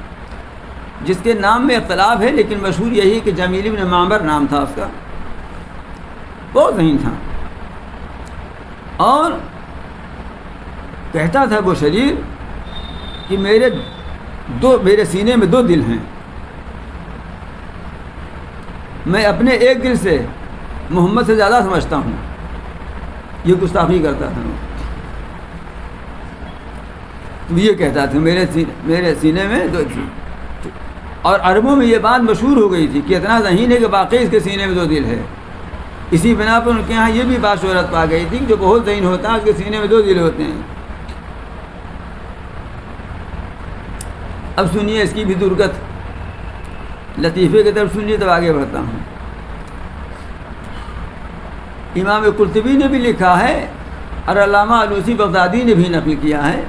جس کے نام میں اختلاف ہے لیکن مشہور یہی کہ جمیل بن معمر نام تھا اس کا. بہت ذہین تھا اور کہتا تھا وہ شریر کہ میرے سینے میں 2 دل ہیں، میں اپنے ایک دل سے محمد سے زیادہ سمجھتا ہوں. یہ گستاخی کرتا تھا. تو یہ کہتا تھا میرے سینے میں 2 دل. اور عربوں میں یہ بات مشہور ہو گئی تھی کہ اتنا ذہین ہے کہ واقعی اس کے سینے میں 2 دل ہے. اسی بنا پر ان کے یہاں یہ بھی بات شہرت پا گئی تھی کہ جو بہت ذہین ہوتا ہے اس کے سینے میں 2 دل ہوتے ہیں. اب سنیے اس کی بھی درگت لطیفے کی طرف سنیے، تب آگے بڑھتا ہوں. امام قرطبی نے بھی لکھا ہے اور علامہ علوسی بغدادی نے بھی نقل کیا ہے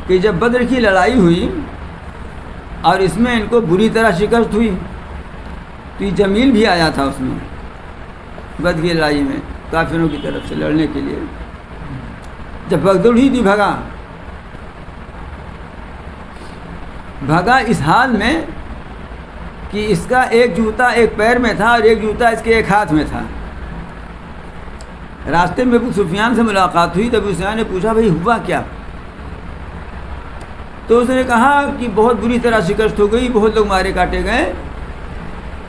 کہ جب بدر کی لڑائی ہوئی اور اس میں ان کو بری طرح شکست ہوئی تو یہ جمیل بھی آیا تھا اس میں بدر کی لڑائی میں کافروں کی طرف سے لڑنے کے لیے. جب بغدر ہوئی تھی بھگا اس حال میں کہ اس کا ایک جوتا ایک پیر میں تھا اور ایک جوتا اس کے ایک ہاتھ میں تھا. راستے میں ابو سفیان سے ملاقات ہوئی تو ابو سفیان نے پوچھا بھائی ہوا کیا؟ تو اس نے کہا کہ بہت بری طرح شکست ہو گئی، بہت لوگ مارے کاٹے گئے.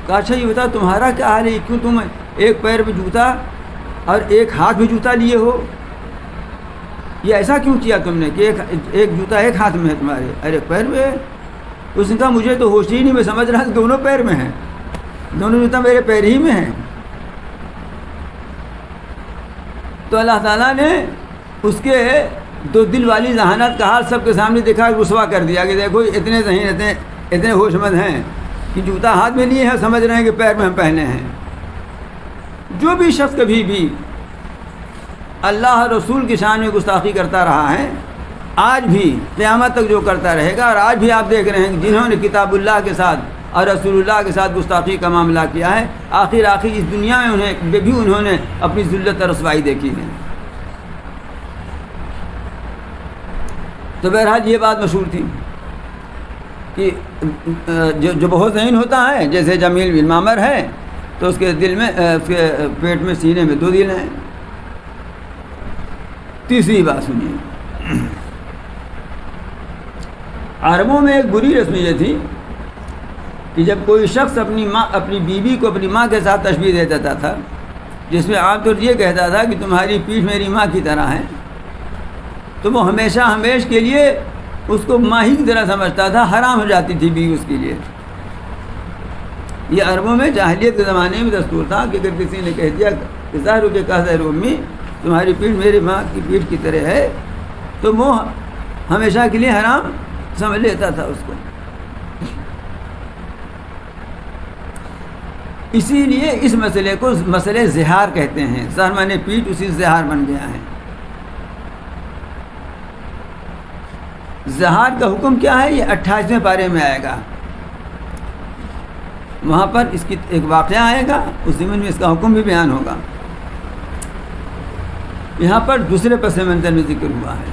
کہا اچھا یہ بتا تمہارا کیا حال ہے، کیوں تم ایک پیر میں جوتا اور ایک ہاتھ میں جوتا لیے ہو؟ یہ ایسا کیوں کیا تم نے کہ ایک جوتا ایک ہاتھ میں ہے تمہارے اور ایک پیر میں ہے؟ اس نے کہا مجھے تو ہوش ہی نہیں، میں سمجھ رہا کہ دونوں پیر میں ہیں، دونوں جوتا میرے پیر ہی میں ہیں. تو اللہ تعالیٰ نے اس کے 2 دل والی ذہانت کا حال سب کے سامنے دکھا، رسوا کر دیا کہ دیکھو اتنے ذہین اتنے ہوش مند ہیں کہ جوتا ہاتھ میں لیے ہیں، سمجھ رہے ہیں کہ پیر میں ہم پہنے ہیں. جو بھی شخص کبھی بھی اللہ رسول کی شان میں گستاخی کرتا رہا ہے، آج بھی قیامت تک جو کرتا رہے گا. اور آج بھی آپ دیکھ رہے ہیں کہ جنہوں نے کتاب اللہ کے ساتھ اور رسول اللہ کے ساتھ گستاخی کا معاملہ کیا ہے، آخر اس دنیا میں انہوں نے اپنی ذلت اور رسوائی دیکھی ہے. تو بہرحال یہ بات مشہور تھی کہ جو بہت ذہین ہوتا ہے جیسے جمیل بن معمر ہے تو اس کے دل میں اس کے پیٹ میں سینے میں 2 دل ہیں. تیسری بات سنیے. عربوں میں ایک بری رسم یہ تھی کہ جب کوئی شخص اپنی بیوی کو اپنی ماں کے ساتھ تشبیہ دے دیتا تھا، جس میں عام طور یہ کہتا تھا کہ تمہاری پیٹھ میری ماں کی طرح ہے، تو وہ ہمیشہ کے لیے اس کو ماں ہی کی طرح سمجھتا تھا، حرام ہو جاتی تھی بیوی اس کے لیے. یہ عربوں میں جاہلیت کے زمانے میں دستور تھا کہ اگر کسی نے کہہ دیا کہ ظاہر کے کہا ظاہر امی تمہاری پیٹھ میری ماں کی پیٹھ کی طرح ہے، تو وہ ہمیشہ کے لیے حرام سمجھ لیتا تھا اس کو. اسی لیے اس مسئلے کو مسئلے زہار کہتے ہیں. ظاہر مانے پیٹھ اسی زہار بن گیا ہے. زہار کا حکم کیا ہے یہ 28ویں پارے میں آئے گا. وہاں پر اس کی ایک واقعہ آئے گا، اس ضمن میں اس کا حکم بھی بیان ہوگا. یہاں پر دوسرے پس منظر میں ذکر ہوا ہے.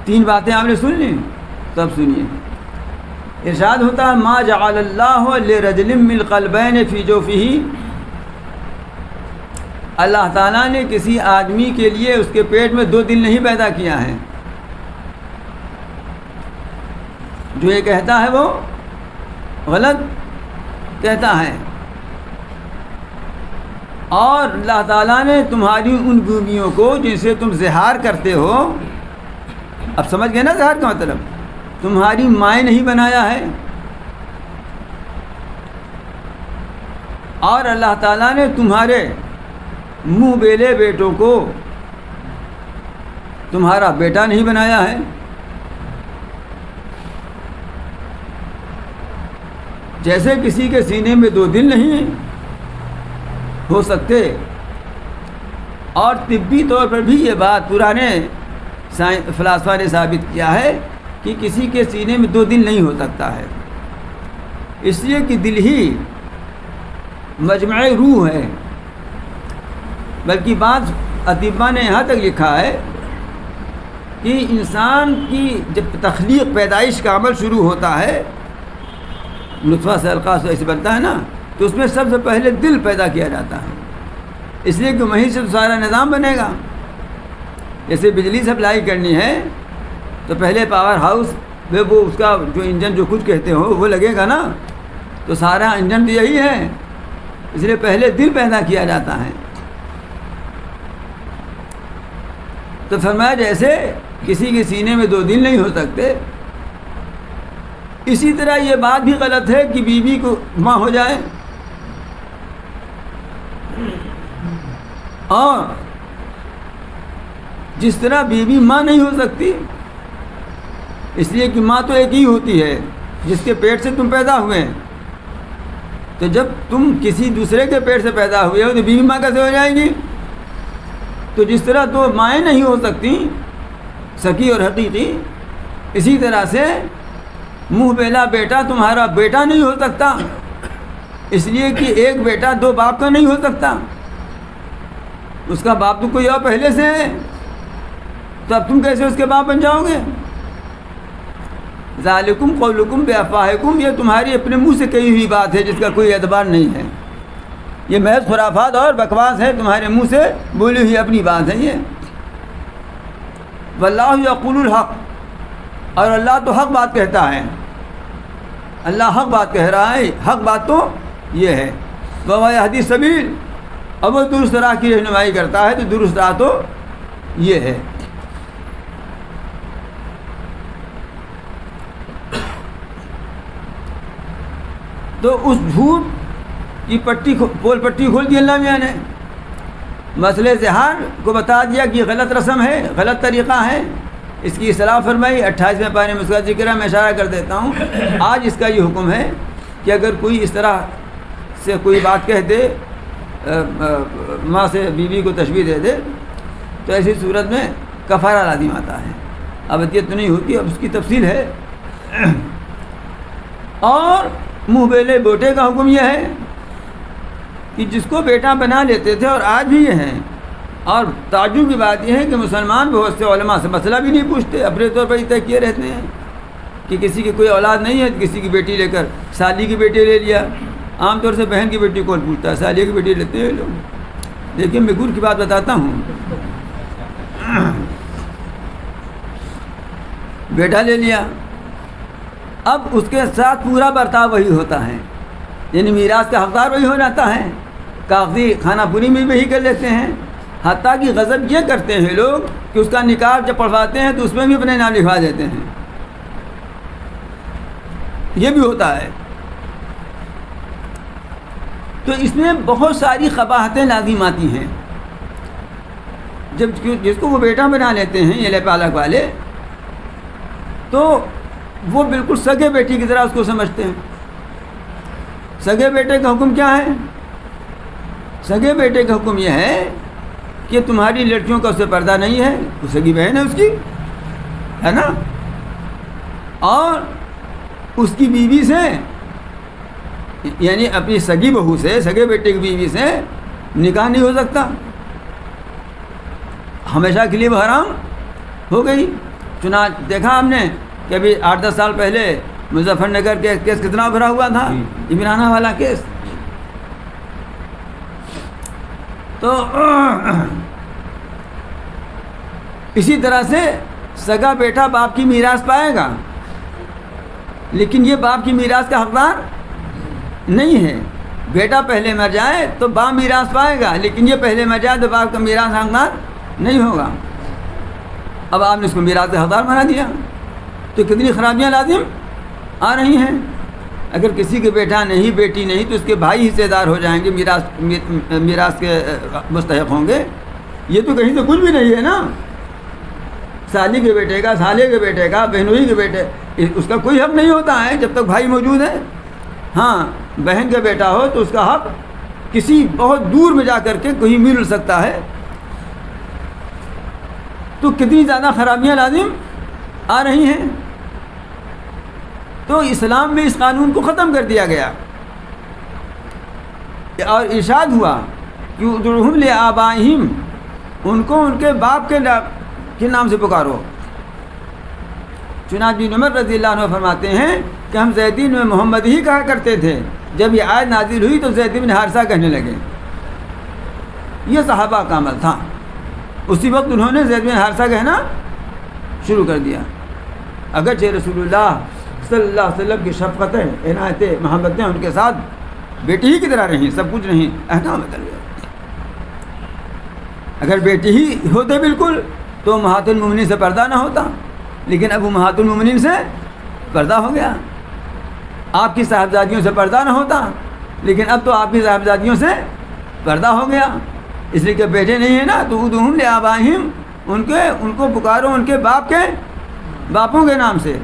3 باتیں آپ نے سن لی، تب سنیے. ارشاد ہوتا ہے ما جعل اللہ لرجل من قلبین فی جوفہ، اللہ تعالیٰ نے کسی آدمی کے لیے اس کے پیٹ میں 2 دل نہیں پیدا کیا ہے. جو یہ کہتا ہے وہ غلط کہتا ہے. اور اللہ تعالیٰ نے تمہاری ان بیویوں کو جن سے تم زہار کرتے ہو، اب سمجھ گئے نا زہار کا مطلب، تمہاری مائیں نہیں بنایا ہے. اور اللہ تعالیٰ نے تمہارے منہ بیلے بیٹوں کو تمہارا بیٹا نہیں بنایا ہے. جیسے کسی کے سینے میں 2 دل نہیں ہو سکتے، اور طبی طور پر بھی یہ بات پرانے فلاسفہ نے ثابت کیا ہے کہ کسی کے سینے میں 2 دل نہیں ہو سکتا ہے، اس لیے کہ دل ہی مجمع روح ہے۔ بلکہ بعض اطباء نے یہاں تک لکھا ہے کہ انسان کی جب تخلیق پیدائش کا عمل شروع ہوتا ہے، نطفہ سے علقہ سے ایسے بنتا ہے نا، تو اس میں سب سے پہلے دل پیدا کیا جاتا ہے، اس لیے کہ وہیں سے تو سارا نظام بنے گا۔ جیسے بجلی سپلائی کرنی ہے تو پہلے پاور ہاؤس میں وہ اس کا جو انجن جو کچھ کہتے ہو وہ لگے گا نا، تو سارا انجن تو یہی ہے، اس لیے پہلے دل پیدا کیا جاتا ہے۔ تو فرمایا جیسے کسی کے سینے میں 2 دل نہیں ہو سکتے، اسی طرح یہ بات بھی غلط ہے کہ بیوی کو ماں ہو جائے، اور جس طرح بیوی ماں نہیں ہو سکتی، اس لیے کہ ماں تو ایک ہی ہوتی ہے جس کے پیٹ سے تم پیدا ہوئے ہیں، تو جب تم کسی دوسرے کے پیٹ سے پیدا ہوئے ہو تو بیوی ماں کیسے ہو جائے گی؟ تو جس طرح 2 مائیں نہیں ہو سکتی، سکی اور حقیقی، اسی طرح سے منہ بیلا بیٹا تمہارا بیٹا نہیں ہو سکتا، اس لیے کہ ایک بیٹا 2 باپ کا نہیں ہو سکتا، اس کا باپ تو کوئی اور پہلے سے ہے، تو اب تم کیسے اس کے باپ بن جاؤ گے؟ ذالکم قولکم بافواہکم، یہ تمہاری اپنے منہ سے کہی ہوئی بات ہے جس کا کوئی اعتبار نہیں ہے، یہ محض خرافات اور بکواس ہے، تمہارے منہ سے بولی ہوئی اپنی بات ہے یہ۔ واللہ یقول الحق، اور اللہ تو حق بات کہتا ہے، اللہ حق بات کہہ رہا ہے، حق بات تو یہ ہے، وَهُوَ يَهْدِي السَّبِيلَ، اب وہ درست راہ کی رہنمائی کرتا ہے، تو درست راہ تو یہ ہے۔ تو اس جھوٹ کی پول پٹی کھول دی اللہ میاں نے، مسئلے زہار کو بتا دیا کہ یہ غلط رسم ہے، غلط طریقہ ہے، اس کی اصلاح فرمائی۔ 28ویں پارے میں اس کا ذکر ہے، میں اشارہ کر دیتا ہوں۔ آج اس کا یہ حکم ہے کہ اگر کوئی اس طرح سے کوئی بات کہہ دے، ماں سے بیوی کو تشبیہ دے دے، تو ایسی صورت میں کفارہ لازم آتا ہے، ابدیت تو نہیں ہوتی، اب اس کی تفصیل ہے۔ اور منہ بیلے بیٹے کا حکم یہ ہے کہ جس کو بیٹا بنا لیتے تھے، اور آج بھی یہ ہیں، اور تعجب کی بات یہ ہے کہ مسلمان بہت سے علماء سے مسئلہ بھی نہیں پوچھتے، اپنے طور پر یہ طے کیے رہتے ہیں کہ کسی کی کوئی اولاد نہیں ہے، کسی کی بیٹی لے کر سالی کی بیٹی لے لیا۔ عام طور سے بہن کی بیٹی کون پوچھتا ہے، سالی کی بیٹی لیتے ہیں لوگ۔ لیکن میں گر کی بات بتاتا ہوں، بیٹا لے لیا، اب اس کے ساتھ پورا برتاؤ وہی ہوتا ہے، یعنی میراث کا حقدار وہی ہو جاتا ہے، کاغذی خانہ پوری میں وہی کر لیتے ہیں۔ حتیٰ کہ غضب یہ کرتے ہیں لوگ کہ اس کا نکاح جب پڑھواتے ہیں تو اس میں بھی اپنے نام لکھوا دیتے ہیں، یہ بھی ہوتا ہے۔ تو اس میں بہت ساری قباحتیں لازم آتی ہیں، جب جس کو وہ بیٹا بنا لیتے ہیں یہ لے پالک والے، تو وہ بالکل سگے بیٹی کی طرح اس کو سمجھتے ہیں۔ سگے بیٹے کا حکم کیا ہے؟ سگے بیٹے کا حکم یہ ہے کہ تمہاری لڑکیوں کا اس سے پردہ نہیں ہے، وہ سگی بہن ہے اس کی، ہے نا، اور اس کی بیوی سے، یعنی اپنی سگی بہو سے، سگے بیٹے کی بیوی سے نکاح نہیں ہو سکتا، ہمیشہ کے لیے وہ حرام ہو گئی۔ چنانچہ دیکھا ہم نے کہ ابھی 8-10 سال پہلے مظفر نگر کے کیس کتنا بھرا ہوا تھا، عمرانہ والا کیس۔ تو اسی طرح سے سگا بیٹا باپ کی میراث پائے گا، لیکن یہ باپ کی میراث کا حقدار نہیں ہے۔ بیٹا پہلے مر جائے تو باپ میراث پائے گا، لیکن یہ پہلے مر جائے تو باپ کا میراث حقدار نہیں ہوگا۔ اب آپ نے اس کو میراث کا حقدار بنا دیا، تو کتنی خرابیاں لازم آ رہی ہیں۔ اگر کسی کے بیٹا نہیں، بیٹی نہیں، تو اس کے بھائی حصے دار ہو جائیں گے، میراث کے مستحق ہوں گے۔ یہ تو کہیں سے کچھ بھی نہیں ہے نا، سالی کے بیٹے کا، سالے کے بیٹے کا، بہنوئی کے بیٹے، اس کا کوئی حق نہیں ہوتا ہے جب تک بھائی موجود ہے۔ ہاں، بہن کا بیٹا ہو تو اس کا حق کسی بہت دور میں جا کر کے کہیں مل سکتا ہے۔ تو کتنی زیادہ خرابیاں لازم آ رہی ہیں۔ تو اسلام میں اس قانون کو ختم کر دیا گیا اور ارشاد ہوا کہ ادعوہم لآبائہم، ان کو ان کے باپ کے نام سے پکارو۔ چنانچہ بن عمر رضی اللہ عنہ فرماتے ہیں کہ ہم زید بن محمد ہی کہا کرتے تھے، جب یہ آیت نازل ہوئی تو زید بن حارثہ کہنے لگے۔ یہ صحابہ کا عمل تھا، اسی وقت انہوں نے زید بن حارثہ کہنا شروع کر دیا، اگرچہ رسول اللہ صلی اللہ علیہ وسلم کی شفقتیں، عنایتیں، محبتیں ان کے ساتھ بیٹی ہی کی طرح رہیں، سب کچھ نہیں، احکام بدل گیا۔ اگر بیٹی ہی ہوتے بالکل تو امہات المؤمنین سے پردہ نہ ہوتا، لیکن اب امہات المؤمنین سے پردہ ہو گیا۔ آپ کی صاحبزادیوں سے پردہ نہ ہوتا، لیکن اب تو آپ کی صاحبزادیوں سے پردہ ہو گیا، اس لیے کہ بیٹے نہیں ہیں نا، تو ادعوہم لآبائہم، ان کو پکارو ان کے باپوں کے نام سے۔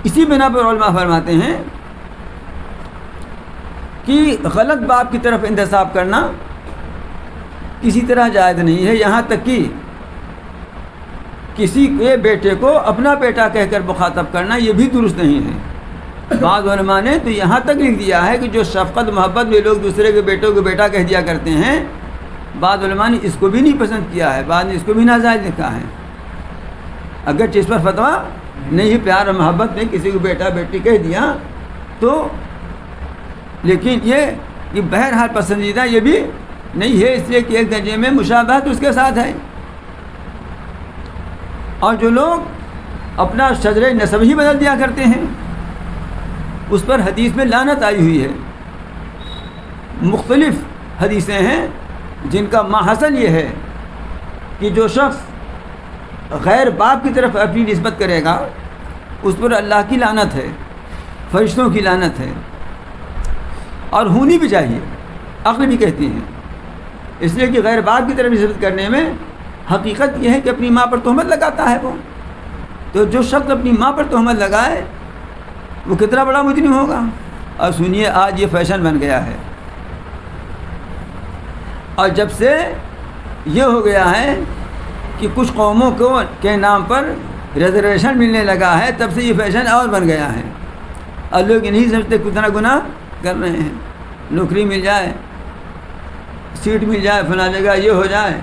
اسی بنا پر علماء فرماتے ہیں کہ غلط باپ کی طرف انتساب کرنا کسی طرح جائز نہیں ہے، یہاں تک کہ کسی کے بیٹے کو اپنا بیٹا کہہ کر مخاطب کرنا یہ بھی درست نہیں ہے۔ بعض علماء نے تو یہاں تک لکھ دیا ہے کہ جو شفقت محبت میں لوگ دوسرے کے بیٹوں کو بیٹا کہہ دیا کرتے ہیں، بعض علماء نے اس کو بھی نہیں پسند کیا ہے، بعض نے اس کو بھی ناجائز لکھا ہے۔ اگرچہ اس پر فتویٰ نہیں، پیار اور محبت نے کسی کو بیٹا بیٹی کہہ دیا تو، لیکن یہ بہرحال پسندیدہ یہ بھی نہیں ہے، اس لیے کہ ایک درجے میں مشابہت اس کے ساتھ ہے۔ اور جو لوگ اپنا شجرہ نسب ہی بدل دیا کرتے ہیں، اس پر حدیث میں لعنت آئی ہوئی ہے۔ مختلف حدیثیں ہیں جن کا ماحصل یہ ہے کہ جو شخص غیر باپ کی طرف اپنی نسبت کرے گا اس پر اللہ کی لعنت ہے، فرشتوں کی لعنت ہے، اور ہونی بھی چاہیے، عقل بھی کہتی ہیں، اس لیے کہ غیر باپ کی طرف نسبت کرنے میں حقیقت یہ ہے کہ اپنی ماں پر تہمت لگاتا ہے وہ، تو جو شخص اپنی ماں پر تہمت لگائے وہ کتنا بڑا مجرم ہوگا۔ اور سنیے آج یہ فیشن بن گیا ہے، اور جب سے یہ ہو گیا ہے کہ کچھ قوموں کے نام پر ریزرویشن ملنے لگا ہے، تب سے یہ فیشن اور بن گیا ہے، اور لوگ نہیں سمجھتے کتنا گناہ کر رہے ہیں۔ نوکری مل جائے، سیٹ مل جائے، فلاں جگہ یہ ہو جائے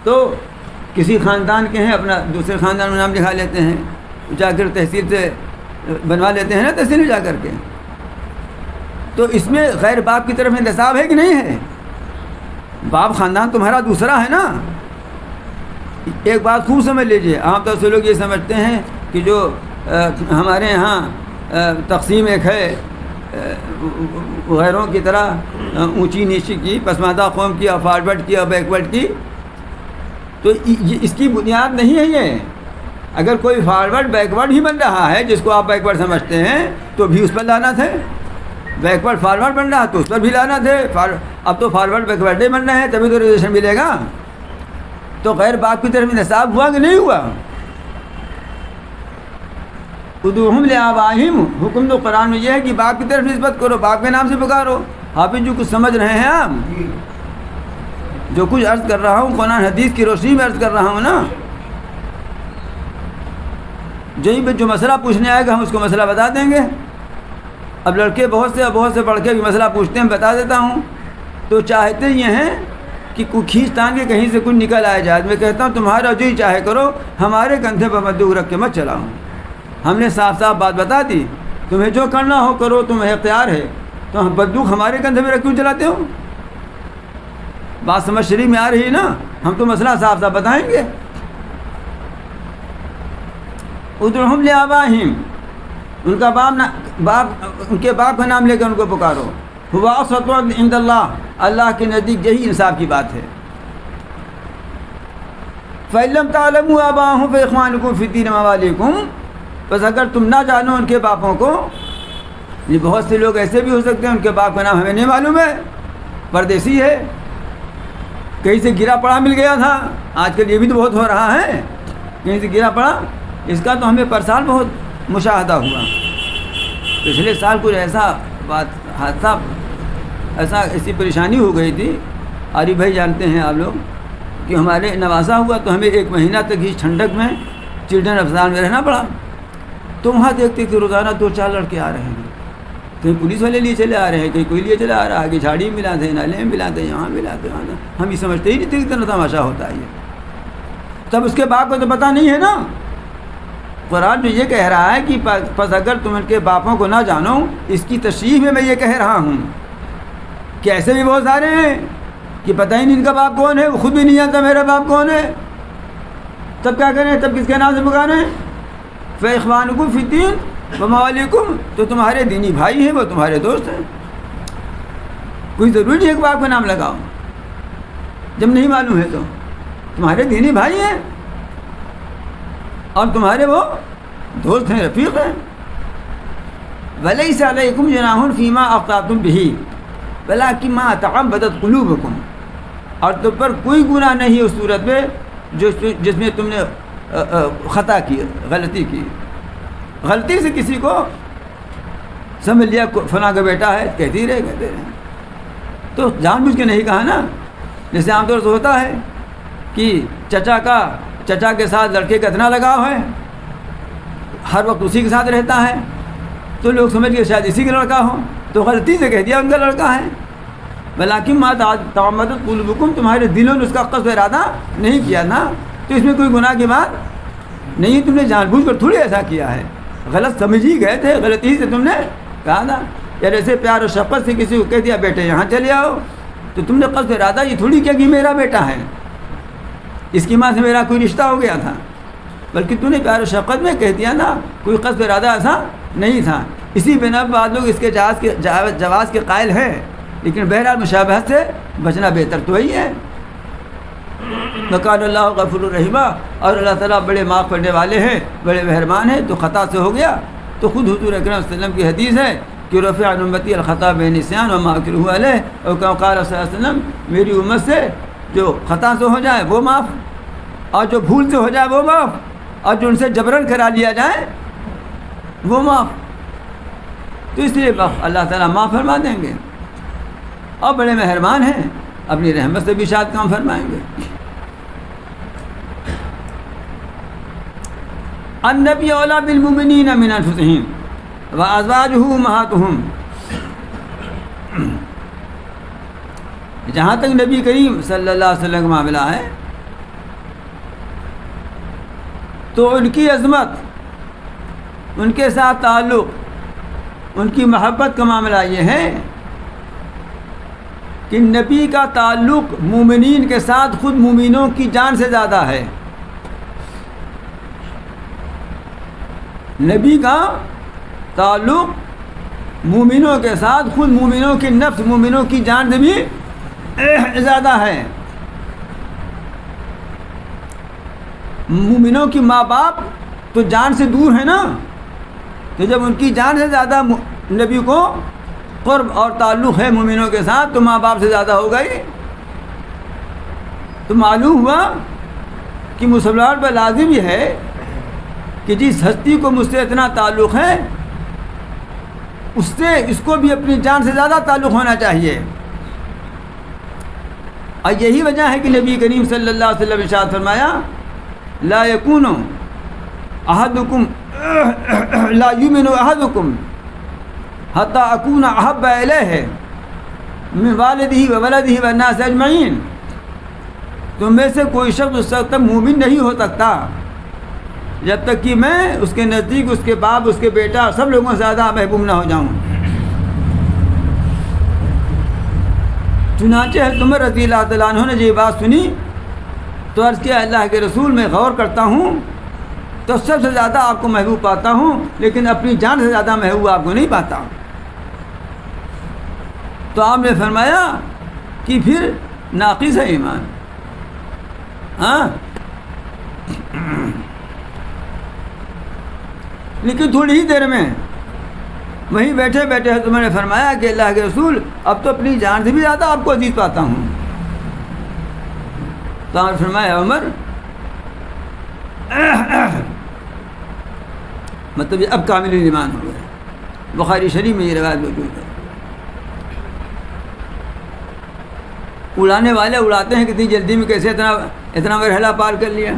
تو کسی خاندان کے ہیں اپنا دوسرے خاندان میں نام لکھا لیتے ہیں، جا کر تحصیل سے بنوا لیتے ہیں نا، تحصیل میں جا کر کے۔ تو اس میں غیر باپ کی طرف انتساب ہے کہ نہیں ہے؟ باپ خاندان تمہارا دوسرا ہے نا۔ ایک بات خوب سمجھ لیجئے، عام طور سے لوگ یہ سمجھتے ہیں کہ جو ہمارے یہاں تقسیم ایک ہے غیروں کی طرح اونچی نیچی کی، پسماندہ قوم کی، اور فارورڈ کی اور بیکورڈ کی، تو اس کی بنیاد نہیں ہے یہ۔ اگر کوئی فارورڈ بیکورڈ ہی بن رہا ہے جس کو آپ بیکورڈ سمجھتے ہیں تو بھی اس پر لعنت ہے، بیکورڈ فارورڈ بن رہا تو اس پر بھی لعنت ہے۔ اب تو فارورڈ بیکورڈ بن رہے ہیں تبھی تو ریزرویشن ملے گا۔ تو غیر باپ کی طرف انتساب ہوا کہ نہیں ہوا؟ ادعوہم لآبائہم، حکم تو قرآن میں یہ ہے کہ باپ کی طرف نسبت کرو، باپ کے نام سے پکارو۔ حافظ جو کچھ سمجھ رہے ہیں آپ، جو کچھ عرض کر رہا ہوں قرآن حدیث کی روشنی میں عرض کر رہا ہوں نا، جو مسئلہ پوچھنے آئے گا ہم اس کو مسئلہ بتا دیں گے۔ اب لڑکے بہت سے پڑھ کے بھی مسئلہ پوچھتے ہیں، بتا دیتا ہوں، تو چاہتے یہ ہیں کہ کوئی کھینچ تان کے کہیں سے کچھ نکل آیا جائے۔ میں کہتا ہوں تمہارا جو ہی چاہے کرو، ہمارے کندھے پر بندوق رکھ کے مت چلاؤ۔ ہم نے صاف صاف بات بتا دی، تمہیں جو کرنا ہو کرو، تمہیں اختیار ہے، تو ہم بندوق ہمارے کندھے پہ رکھ کیوں چلاتے ہو؟ بات سمجھ شریف میں آ رہی ہے نا؟ ہم تو مسئلہ صاف صاف بتائیں گے۔ ادعوہم لآبائہم، ان کے باپ کا نام لے کر ان کو پکارو۔ ہوا اقسط عند اللہ، اللہ کے نزدیک یہی انصاف کی بات ہے۔ فَإِن لَّمْ تَعْلَمُوا آبَاءَهُمْ فَإِخْوَانُكُمْ فِي الدِّينِ وَمَوَالِيكُمْ، بس اگر تم نہ جانو ان کے باپوں کو، یہ بہت سے لوگ ایسے بھی ہو سکتے ہیں ان کے باپ کا نام ہمیں نہیں معلوم ہے، پردیسی ہے، کہیں سے گرا پڑا مل گیا تھا، آج کل یہ بھی تو بہت ہو رہا ہے، کہیں سے گرا پڑا، اس کا تو ہمیں پر سال بہت مشاہدہ ہوا۔ پچھلے سال کچھ حادثہ ایسی پریشانی ہو گئی تھی، عارف بھائی جانتے ہیں آپ لوگ، کہ ہمارے نوازا ہوا تو ہمیں 1 مہینہ تک اس ٹھنڈک میں چلڈرن افسان میں رہنا پڑا. تو وہاں دیکھتے کہ روزانہ 2-4 لڑکے آ رہے ہیں. کہیں پولیس والے لیے چلے آ رہے ہیں, کہیں کوئی لیے چلے آ رہا ہے, آگے جھاڑی ملا تھے, نالے ملا تھے, یہاں ملا تھے, وہاں. ہم یہ سمجھتے ہی نہیں تھے کہ اتنا تماشا ہوتا ہے. تب اس کے باپ کو تو پتہ نہیں ہے نا. قرآن جو یہ کہہ رہا ہے کہ پس اگر تم ان کے باپوں کو نہ جانو, اس کی تشریح میں میں یہ کہہ رہا ہوں کہ ایسے بھی بہت سارے ہیں کہ پتہ ہی نہیں ان کا باپ کون ہے, وہ خود بھی نہیں جانتا میرا باپ کون ہے. تب کیا کریں, تب کس کے نام سے پکاریں؟ فَإِخْوَانُكُمْ فِي الدِّينِ وَمَوَالِيكُمْ, تو تمہارے دینی بھائی ہیں, وہ تمہارے دوست ہیں. کوئی ضروری نہیں ہے کہ باپ کا نام لگاؤ جب نہیں معلوم ہے. تو تمہارے دینی بھائی ہیں اور تمہارے وہ دوست ہیں, رفیق ہیں. وَلَيْسَ عَلَيْكُمْ جُنَاحٌ فِي مَا أَخْطَأْتُمْ بِهِ وَلَكِنْ مَا تَعَمَّدَتْ قُلُوبُكُمْ, اور تم پر کوئی گناہ نہیں ہے اس صورت میں جس میں تم نے خطا کی, غلطی کی. غلطی سے کسی کو سمجھ لیا فلاں کا بیٹا ہے, کہتے رہے, تو جان بوجھ کے نہیں کہا نا. جیسے عام طور سے ہوتا ہے کہ چچا کے ساتھ لڑکے کا اتنا لگاؤ ہے, ہر وقت اسی کے ساتھ رہتا ہے, تو لوگ سمجھ کے شاید اسی کا لڑکا ہو, تو غلطی سے کہہ دیا ان کا لڑکا ہے. بلاکن ما تعمدت قلوبکم, تمہارے دلوں نے اس کا قصد ارادہ نہیں کیا نا, تو اس میں کوئی گناہ کی بات نہیں. تم نے جان بوجھ کر تھوڑی ایسا کیا ہے, غلط سمجھ ہی گئے تھے, غلطی سے تم نے کہا نا. یا جیسے پیار و شفقت سے کسی کو کہہ دیا بیٹے یہاں چلے آؤ, تو تم نے قصد ارادہ یہ تھوڑی کیا کہ میرا بیٹا ہے, اس کی ماں سے میرا کوئی رشتہ ہو گیا تھا, بلکہ تم نے پیار و شفقت میں کہہ دیا نا, کوئی قصد ارادہ ایسا نہیں تھا. اسی بنا پر بعض لوگ اس کے جواز کے قائل ہیں, لیکن بہرحال مشابہت سے بچنا بہتر تو وہی ہے. وَقَالَ اللَّهُ غَفُورٌ رَحِيمٌ, اور اللہ تعالیٰ بڑے معاف کرنے والے ہیں, بڑے مہربان ہیں. تو خطا سے ہو گیا تو خود حضور اکرم صلی اللہ علیہ وسلم کی حدیث ہے کہ رفع عن امتی الخطا بالنسیان وما اکرہوا علیہ, اور قال صلی اللہ علیہ وسلم میری امت سے جو خطا سے ہو جائے وہ معاف, اور جو بھول سے ہو جائے وہ معاف, اور جو ان سے جبرن کرا لیا جائے وہ معاف. تو اس لیے اللہ تعالیٰ معاف فرما دیں گے, اور بڑے مہربان ہیں, اپنی رحمت سے بھی شاید کام فرمائیں گے. النبی اولیٰ بالمؤمنین من انفسہم وازواجہ امہاتہم, جہاں تک نبی کریم صلی اللہ علیہ وسلم کا معاملہ ہے تو ان کی عظمت, ان کے ساتھ تعلق, ان کی محبت کا معاملہ یہ ہے کہ نبی کا تعلق مومنین کے ساتھ خود مومنوں کی جان سے زیادہ ہے. نبی کا تعلق مومنوں کے ساتھ خود مومنوں کی نفس, مومنوں کی جان سے بھی زیادہ ہے. مومنوں کی ماں باپ تو جان سے دور ہے نا, تو جب ان کی جان سے زیادہ نبی کو قرب اور تعلق ہے مومنوں کے ساتھ, تو ماں باپ سے زیادہ ہوگا ہی. تو معلوم ہوا کہ مسلمان پر لازم یہ ہے کہ جس ہستی کو مجھ سے اتنا تعلق ہے اس سے اس کو بھی اپنی جان سے زیادہ تعلق ہونا چاہیے. اور یہی وجہ ہے کہ نبی کریم صلی اللہ علیہ وسلم ارشاد فرمایا لا یکون احدکم لا یؤمن احدکم حتی اکون احب الیہ من والدہ وولدہ والناس اجمعین, تم میں سے کوئی شخص اس وقت تک مومن نہیں ہو سکتا جب تک کہ میں اس کے نزدیک اس کے باپ, اس کے بیٹا, سب لوگوں سے زیادہ محبوب نہ ہو جاؤں. چنانچہ حضرت عمر رضی اللہ تعالیٰ عنہ نے یہ بات سنی تو عرض کیا اللہ کے رسول, میں غور کرتا ہوں تو سب سے زیادہ آپ کو محبوب پاتا ہوں, لیکن اپنی جان سے زیادہ محبوب آپ کو نہیں پاتا. تو آپ نے فرمایا کہ پھر ناقص ہے ایمان. ہاں, لیکن تھوڑی ہی دیر میں وہیں بیٹھے بیٹھے حضرت عمر نے فرمایا کہ اللہ کے رسول, اب تو اپنی جان سے بھی زیادہ آپ کو عزیز پاتا ہوں. تو آپ نے فرمایا عمر, مطلب یہ اب کامل ایمان ہو گیا. بخاری شریف میں یہ روایت موجود ہے. اڑانے والے اڑاتے ہیں کتنی جلدی میں, کیسے اتنا مرحلہ پار کر لیا.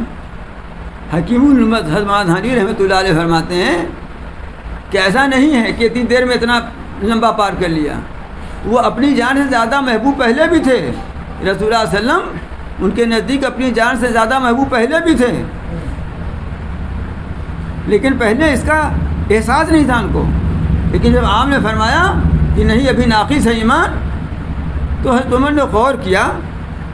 حکیم الامت حضرت مادھانی رحمۃ اللہ علیہ فرماتے ہیں کہ ایسا نہیں ہے کہ اتنی دیر میں اتنا لمبا پار کر لیا، وہ اپنی جان سے زیادہ محبوب پہلے بھی تھے، رسول اللہ علیہ وسلم ان کے نزدیک اپنی جان سے زیادہ محبوب پہلے بھی تھے، لیکن پہلے اس کا احساس نہیں تھا ان کو، لیکن جب آپ نے فرمایا کہ نہیں ابھی ناقص ہے ایمان، تو حضرت عمر نے غور کیا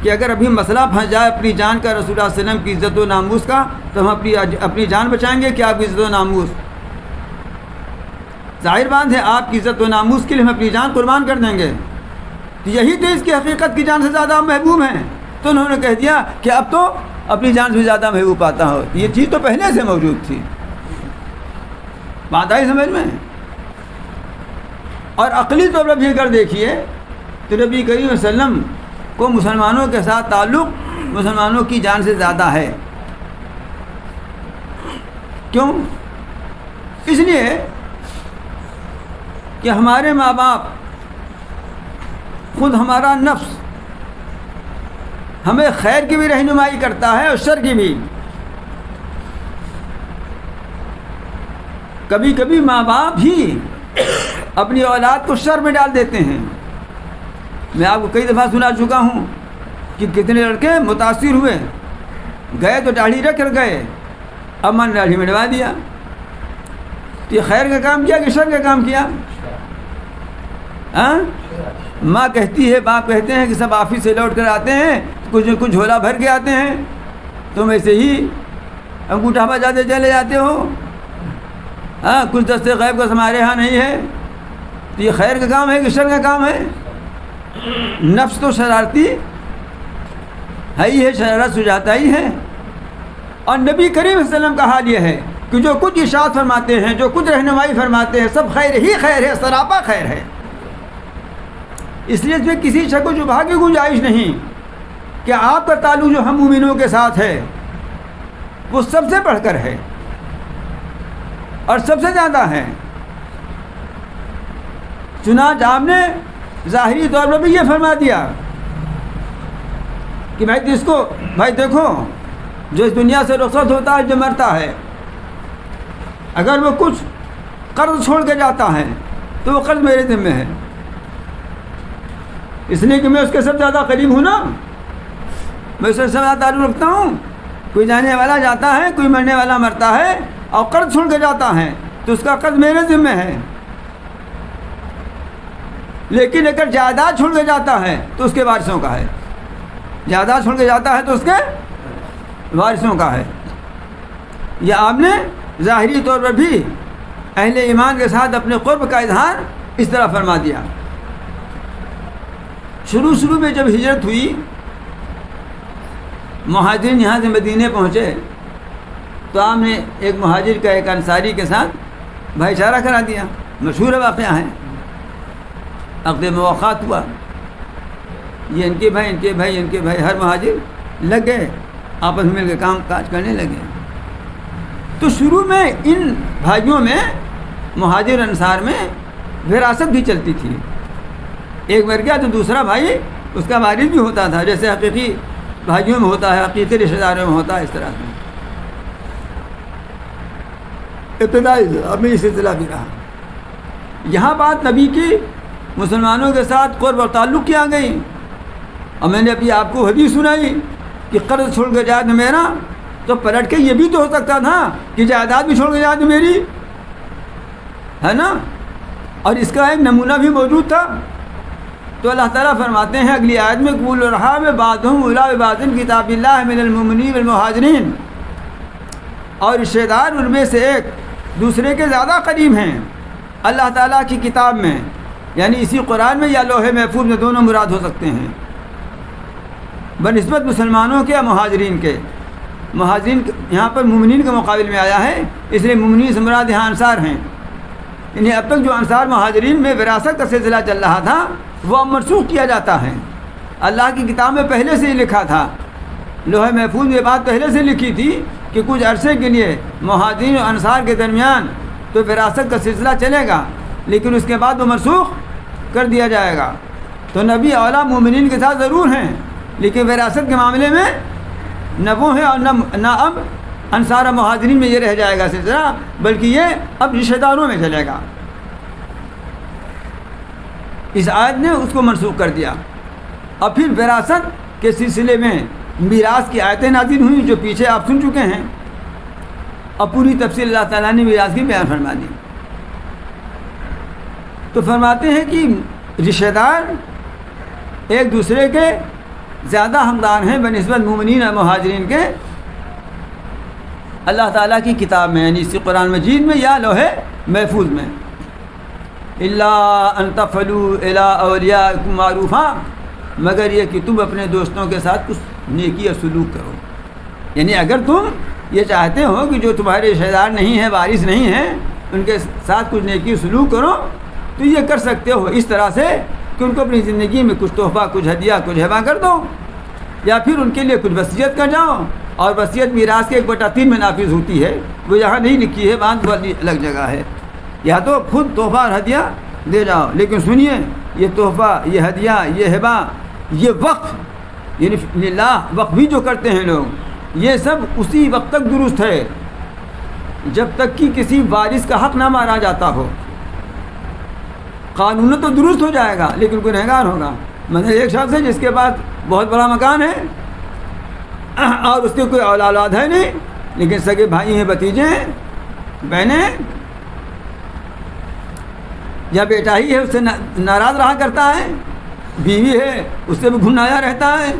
کہ اگر ابھی مسئلہ پھنس جائے اپنی جان کا، رسول اللہ علیہ وسلم کی عزت و ناموس کا، تو ہم اپنی جان بچائیں گے کہ آپ کی عزت و ناموس؟ ظاہر بات ہے آپ کی عزت و ناموس کے لیے ہم اپنی جان قربان کر دیں گے، تو یہی تو اس کی حقیقت کی جان سے زیادہ محبوب ہیں، تو انہوں نے کہہ دیا کہ اب تو اپنی جان سے زیادہ محبوب پاتا ہو۔ یہ چیز تو پہلے سے موجود تھی، بات آئی سمجھ میں؟ اور عقلی طور پر بھی اگر دیکھیے تو نبی کریم صلی اللہ علیہ وسلم کو مسلمانوں کے ساتھ تعلق مسلمانوں کی جان سے زیادہ ہے۔ کیوں؟ اس لیے کہ ہمارے ماں باپ، خود ہمارا نفس ہمیں خیر کی بھی رہنمائی کرتا ہے اور شر کی بھی۔ کبھی کبھی ماں باپ ہی اپنی اولاد کو شر میں ڈال دیتے ہیں۔ میں آپ کو کئی دفعہ سنا چکا ہوں کہ کتنے لڑکے متاثر ہوئے، گئے تو داڑھی رکھ کر گئے، اب ماں نے داڑھی منڈوا دیا، تو یہ خیر کا کام کیا کہ شر کا کام کیا؟ ماں کہتی ہے، باپ کہتے ہیں کہ سب آفس سے لوٹ کر آتے ہیں، کچھ جھولا بھر کے آتے ہیں، تم ایسے ہی انگوٹھا بجاتے چلے جاتے ہو، کچھ دستے غیب کا ہمارے یہاں نہیں ہے، تو یہ خیر کا کام ہے کہ شر کا کام ہے؟ نفس تو شرارتی ہے ہی ہے، شرارت سجاتا ہی ہے۔ اور نبی کریم صلی اللہ علیہ وسلم کا حال یہ ہے کہ جو کچھ ارشاد فرماتے ہیں، جو کچھ رہنمائی فرماتے ہیں، سب خیر ہی خیر ہے، سراپا خیر ہے۔ اس لیے اس میں کسی شک و شبہ کی گنجائش نہیں کہ آپ کا تعلق جو ہم مومنوں کے ساتھ ہے وہ سب سے بڑھ کر ہے اور سب سے زیادہ ہے۔ چنانچہ آپ نے ظاہری طور پر بھی یہ فرما دیا کہ بھائی دیکھو، جو اس دنیا سے رخصت ہوتا ہے، جو مرتا ہے، اگر وہ کچھ قرض چھوڑ کے جاتا ہے تو وہ قرض میرے ذمہ ہے، اس لیے کہ میں اس کے سب زیادہ قریب ہوں نا، میں اس سے سب زیادہ تعلق رکھتا ہوں۔ کوئی جانے والا جاتا ہے، کوئی مرنے والا مرتا ہے اور قرض چھوڑ کے جاتا ہے تو اس کا قرض میرے ذمہ ہے، لیکن اگر جائیداد چھوڑ کے جاتا ہے تو اس کے وارثوں کا ہے، جائیداد چھوڑ کے جاتا ہے تو اس کے وارثوں کا ہے۔ یہ آپ نے ظاہری طور پر بھی اہل ایمان کے ساتھ اپنے قرب کا اظہار اس طرح فرما دیا۔ شروع میں جب ہجرت ہوئی، مہاجرین یہاں سے مدینے پہنچے تو آپ نے ایک مہاجر کا ایک انصاری کے ساتھ بھائی چارہ کرا دیا، مشہور واقعہ ہے، عقد مواخات ہوا، یہ ان کے بھائی ہر مہاجر لگ گئے، آپس میں مل کے کام کاج کرنے لگے۔ تو شروع میں ان بھائیوں میں، مہاجر انصار میں وراثت بھی چلتی تھی، ایک مر گیا تو دوسرا بھائی اس کا وارث بھی ہوتا تھا، جیسے حقیقی بھائیوں میں ہوتا ہے، حقیقی رشتہ داروں میں ہوتا ہے، اس طرح سے ابتدائی اب یہ سلسلہ بھی رہا۔ یہاں بات نبی کی مسلمانوں کے ساتھ قرب اور تعلق کی آ گئی، اور میں نے ابھی آپ کو حدیث سنائی کہ قرض چھوڑ کے جائے تو میرا، تو پلٹ کے یہ بھی تو ہو سکتا تھا کہ جائیداد بھی چھوڑ کے جائے تو میری، ہے نا؟ اور اس کا ایک نمونہ بھی موجود تھا۔ تو اللہ تعالیٰ فرماتے ہیں اگلی آیت میں قول الرحام بعضهم اولی ببعض کتاب اللہ من المؤمنین والمہاجرین، اور رشتہ دار ان میں سے ایک دوسرے کے زیادہ قریب ہیں اللہ تعالیٰ کی کتاب میں، یعنی اسی قرآن میں یا لوح محفوظ میں، دونوں مراد ہو سکتے ہیں، بنسبت مسلمانوں کے یا مہاجرین کے۔ مہاجرین یہاں پر مومنین کے مقابل میں آیا ہے، اس لیے مومنین سے مراد یہاں انصار ہیں۔ انہیں اب تک جو انصار مہاجرین میں وراثت کا سلسلہ چل رہا تھا وہ اب منسوخ کیا جاتا ہے۔ اللہ کی کتاب میں پہلے سے ہی لکھا تھا، لوح محفوظ میں یہ بات پہلے سے لکھی تھی کہ کچھ عرصے کے لیے مہاجرین اور انصار کے درمیان تو وراثت کا سلسلہ چلے گا، لیکن اس کے بعد وہ منسوخ کر دیا جائے گا۔ تو نبی اولا مومنین کے ساتھ ضرور ہیں، لیکن وراثت کے معاملے میں نہ وہ ہیں اور نہ اب انصار و مہاجرین میں یہ رہ جائے گا سلسلہ، بلکہ یہ اب رشتہ داروں میں چلے گا۔ اس آیت نے اس کو منسوخ کر دیا۔ اور پھر وراثت کے سلسلے میں میراث کی آیتیں نازل ہوئیں جو پیچھے آپ سن چکے ہیں، اور پوری تفصیل اللہ تعالیٰ نے میراث کی بیان فرما دی۔ تو فرماتے ہیں کہ رشتہ دار ایک دوسرے کے زیادہ حقدار ہیں بنسبت مومنین اور مہاجرین کے اللہ تعالیٰ کی کتاب میں، یعنی اسی قرآن مجید میں یا لوح محفوظ میں۔ الا ان تفعلوا الی اولیاءکم معروفا، مگر یہ کہ تم اپنے دوستوں کے ساتھ کچھ نیکی اور سلوک کرو۔ یعنی اگر تم یہ چاہتے ہو کہ جو تمہارے رشتہ دار نہیں ہیں، وارث نہیں ہیں، ان کے ساتھ کچھ نیکی سلوک کرو، تو یہ کر سکتے ہو اس طرح سے کہ ان کو اپنی زندگی میں کچھ تحفہ، کچھ ہدیہ، کچھ ہبہ کر دو، یا پھر ان کے لیے کچھ وصیت کر جاؤ۔ اور وصیت میراث کے 1/3 میں نافذ ہوتی ہے، وہ یہاں نہیں لکھی ہے، باندھ والی الگ جگہ ہے۔ یا تو خود تحفہ اور ہدیہ دے جاؤ، لیکن سنیے، یہ تحفہ، یہ ہدیہ، یہ ہبہ، یہ وقف، یعنی للہ وقف بھی جو کرتے ہیں لوگ، یہ سب اسی وقت تک درست ہے جب تک کہ کسی وارث کا حق نہ مارا جاتا ہو۔ قانون تو درست ہو جائے گا لیکن گنہگار ہوگا۔ مثلا ایک شخص ہے جس کے پاس بہت بڑا مکان ہے اور اس کے کوئی اولاد ہے نہیں، لیکن سگے بھائی ہیں، بھتیجے ہیں، بہنیں ہیں، یا بیٹا ہی ہے اس سے ناراض رہا کرتا ہے، بیوی ہے اس سے بھی گھنایا رہتا ہے،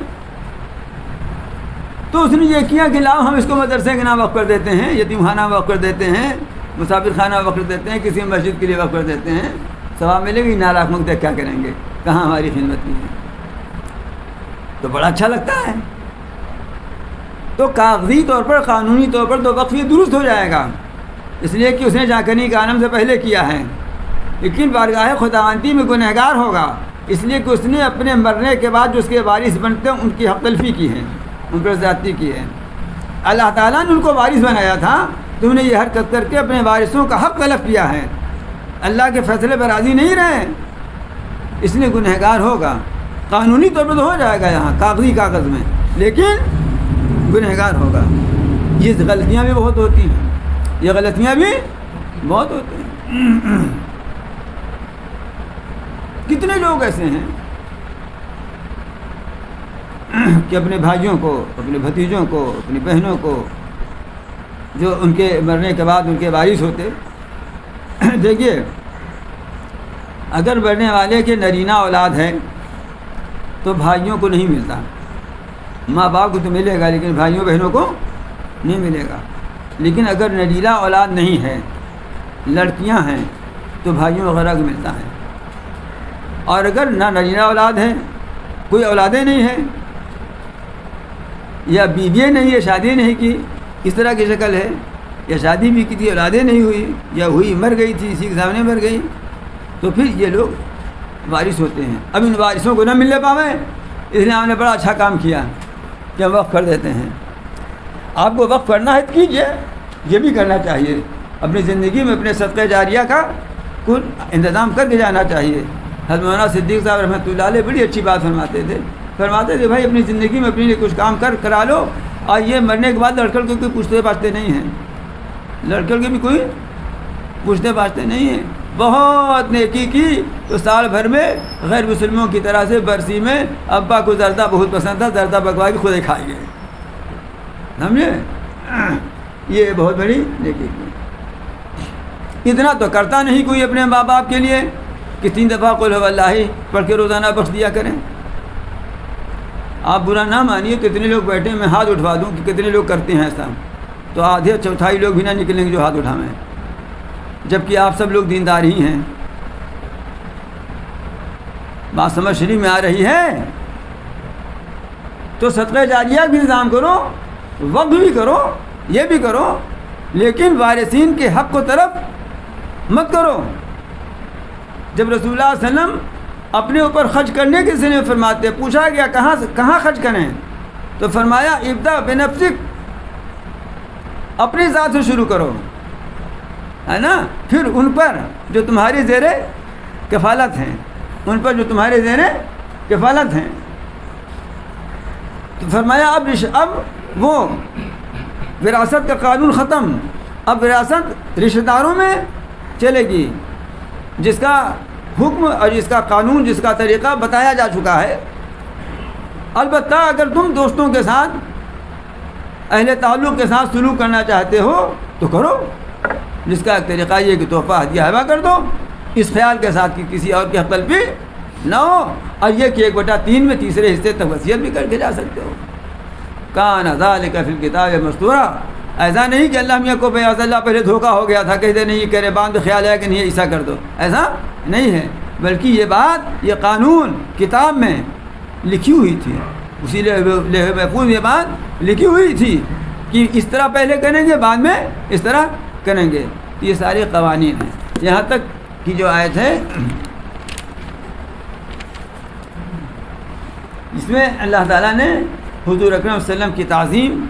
تو اس نے یہ کیا کہ لاؤ ہم اس کو مدرسے کے نام وقف کر دیتے ہیں، یتیم خانہ وقف کر دیتے ہیں، مسافر خانہ وقف کر دیتے ہیں، کسی مسجد کے لیے وقف کر دیتے ہیں، ثواب ملے گی، ناراض مقدر کیا کریں گے، کہاں ہماری خدمت نہیں ہے، تو بڑا اچھا لگتا ہے۔ تو کاغذی طور پر، قانونی طور پر تو وقف یہ درست ہو جائے گا، اس لیے کہ اس نے جاکنی کا عالم سے پہلے کیا ہے، لیکن بارگاہ خداوندی میں گنہگار ہوگا، اس لیے کہ اس نے اپنے مرنے کے بعد جو اس کے وارث بنتے ہیں ان کی حق تلفی کی ہے، ان پر زیادتی کی ہے۔ اللہ تعالیٰ نے ان کو وارث بنایا تھا، تم نے یہ حرکت کر کے اپنے وارثوں کا حق تلف کیا ہے، اللہ کے فیصلے پر راضی نہیں رہے، اس لیے گنہگار ہوگا۔ قانونی طور پر تو ہو جائے گا یہاں کاغذی کاغذ میں، لیکن گنہگار ہوگا۔ یہ غلطیاں بھی بہت ہوتی ہیں، یہ غلطیاں بھی بہت ہوتی ہیں۔ کتنے لوگ ایسے ہیں کہ اپنے بھائیوں کو، اپنے بھتیجوں کو، اپنی بہنوں کو، جو ان کے مرنے کے بعد ان کے وارث ہوتے، دیکھیے اگر مرنے والے کے نرینہ اولاد ہے تو بھائیوں کو نہیں ملتا، ماں باپ کو تو ملے گا لیکن بھائیوں بہنوں کو نہیں ملے گا۔ لیکن اگر نریلا اولاد نہیں ہے، لڑکیاں ہیں، تو بھائیوں وغیرہ کو ملتا ہے۔ اور اگر نہ نریلا اولاد ہے، کوئی اولادیں نہیں ہیں، یا بیوییں نہیں ہے، شادی نہیں کی، اس طرح کی شکل ہے، یا شادی بھی کی تھی اولادیں نہیں ہوئی، یا ہوئی مر گئی تھی، اسی کے سامنے مر گئی، تو پھر یہ لوگ وارث ہوتے ہیں۔ اب ان وارثوں کو نہ ملنے پاویں، اس لیے ہم نے بڑا اچھا کام کیا کہ ہم وقف کر دیتے ہیں۔ آپ کو وقف کرنا ہے کیجیے، یہ بھی کرنا چاہیے، اپنی زندگی میں اپنے صدقہ جاریہ کا کچھ انتظام کر کے جانا چاہیے۔ حضرت مولانا صدیق صاحب رحمۃ اللہ علیہ بڑی اچھی بات فرماتے تھے بھائی اپنی زندگی میں اپنے لیے کچھ کام کرا لو، اور یہ مرنے کے بعد لڑکوں کے کوئی پوچھتے پاچھتے نہیں ہیں، لڑکوں کے بھی کوئی پوچھتے پاچھتے نہیں ہیں۔ بہت نیکی کی تو سال بھر میں غیر مسلموں کی طرح سے برسی میں ابا کو زردہ بہت پسند تھا، زردہ پکوا کے خود ہی کھائے گئے، سمجھے؟ یہ بہت بڑی نیکی کی۔ اتنا تو کرتا نہیں کوئی اپنے ماں باپ کے لیے کہ 3 دفعہ قل هو اللہ پڑھ کے روزانہ بخش دیا کریں۔ آپ برا نہ مانیے، کتنے لوگ بیٹھے، میں ہاتھ اٹھوا دوں کہ کتنے لوگ کرتے ہیں ایسا، تو آدھے چوتھائی لوگ بھی نہ نکلیں گے جو ہاتھ اٹھائیں، جبکہ آپ سب لوگ دیندار ہی ہیں۔ بات سمجھ شریف میں آ رہی ہے؟ تو صدقہ جاریہ بھی انتظام کرو، وقف بھی کرو، یہ بھی کرو، لیکن وارثین کے حق کو طرف مت کرو۔ جب رسول اللہ صلی اللہ علیہ وسلم اپنے اوپر خرچ کرنے کے سلسلے میں فرماتے، پوچھا گیا کہاں خرچ کریں، تو فرمایا ابدا بنفسک، اپنی ذات سے شروع کرو، ہے نا، پھر ان پر جو تمہاری زیر کفالت ہیں، ان پر جو تمہارے زیر کفالت ہیں۔ تو فرمایا اب وہ وراثت کا قانون ختم. اب وراثت رشتہ داروں میں چلے گی، جس کا حکم اور جس کا قانون، جس کا طریقہ بتایا جا چکا ہے. البتہ اگر تم دوستوں کے ساتھ، اہل تعلق کے ساتھ سلوک کرنا چاہتے ہو تو کرو، جس کا ایک طریقہ یہ کہ تحفہ ہدیہ ہبہ کر دو، اس خیال کے ساتھ کہ کسی اور کی حق تلفی نہ ہو، اور یہ کہ 1/3 میں تیسرے حصے تک وصیت بھی کر کے جا سکتے ہو. کان ذالک فی الکتاب مستورا. ایسا نہیں کہ اللہ میاں کو بیاض اللہ پہلے دھوکہ ہو گیا تھا، کہتے نہیں کرے بعد خیال ہے کہ نہیں ایسا کر دو، ایسا نہیں ہے، بلکہ یہ بات، یہ قانون کتاب میں لکھی ہوئی تھی، اسی لوح محفوظ یہ بات لکھی ہوئی تھی کہ اس طرح پہلے کریں گے، بعد میں اس طرح کریں گے. یہ سارے قوانین ہیں. یہاں تک کی جو آیت ہے اس میں اللہ تعالیٰ نے حضور اکرم صلی اللہ علیہ وسلم کی تعظیم،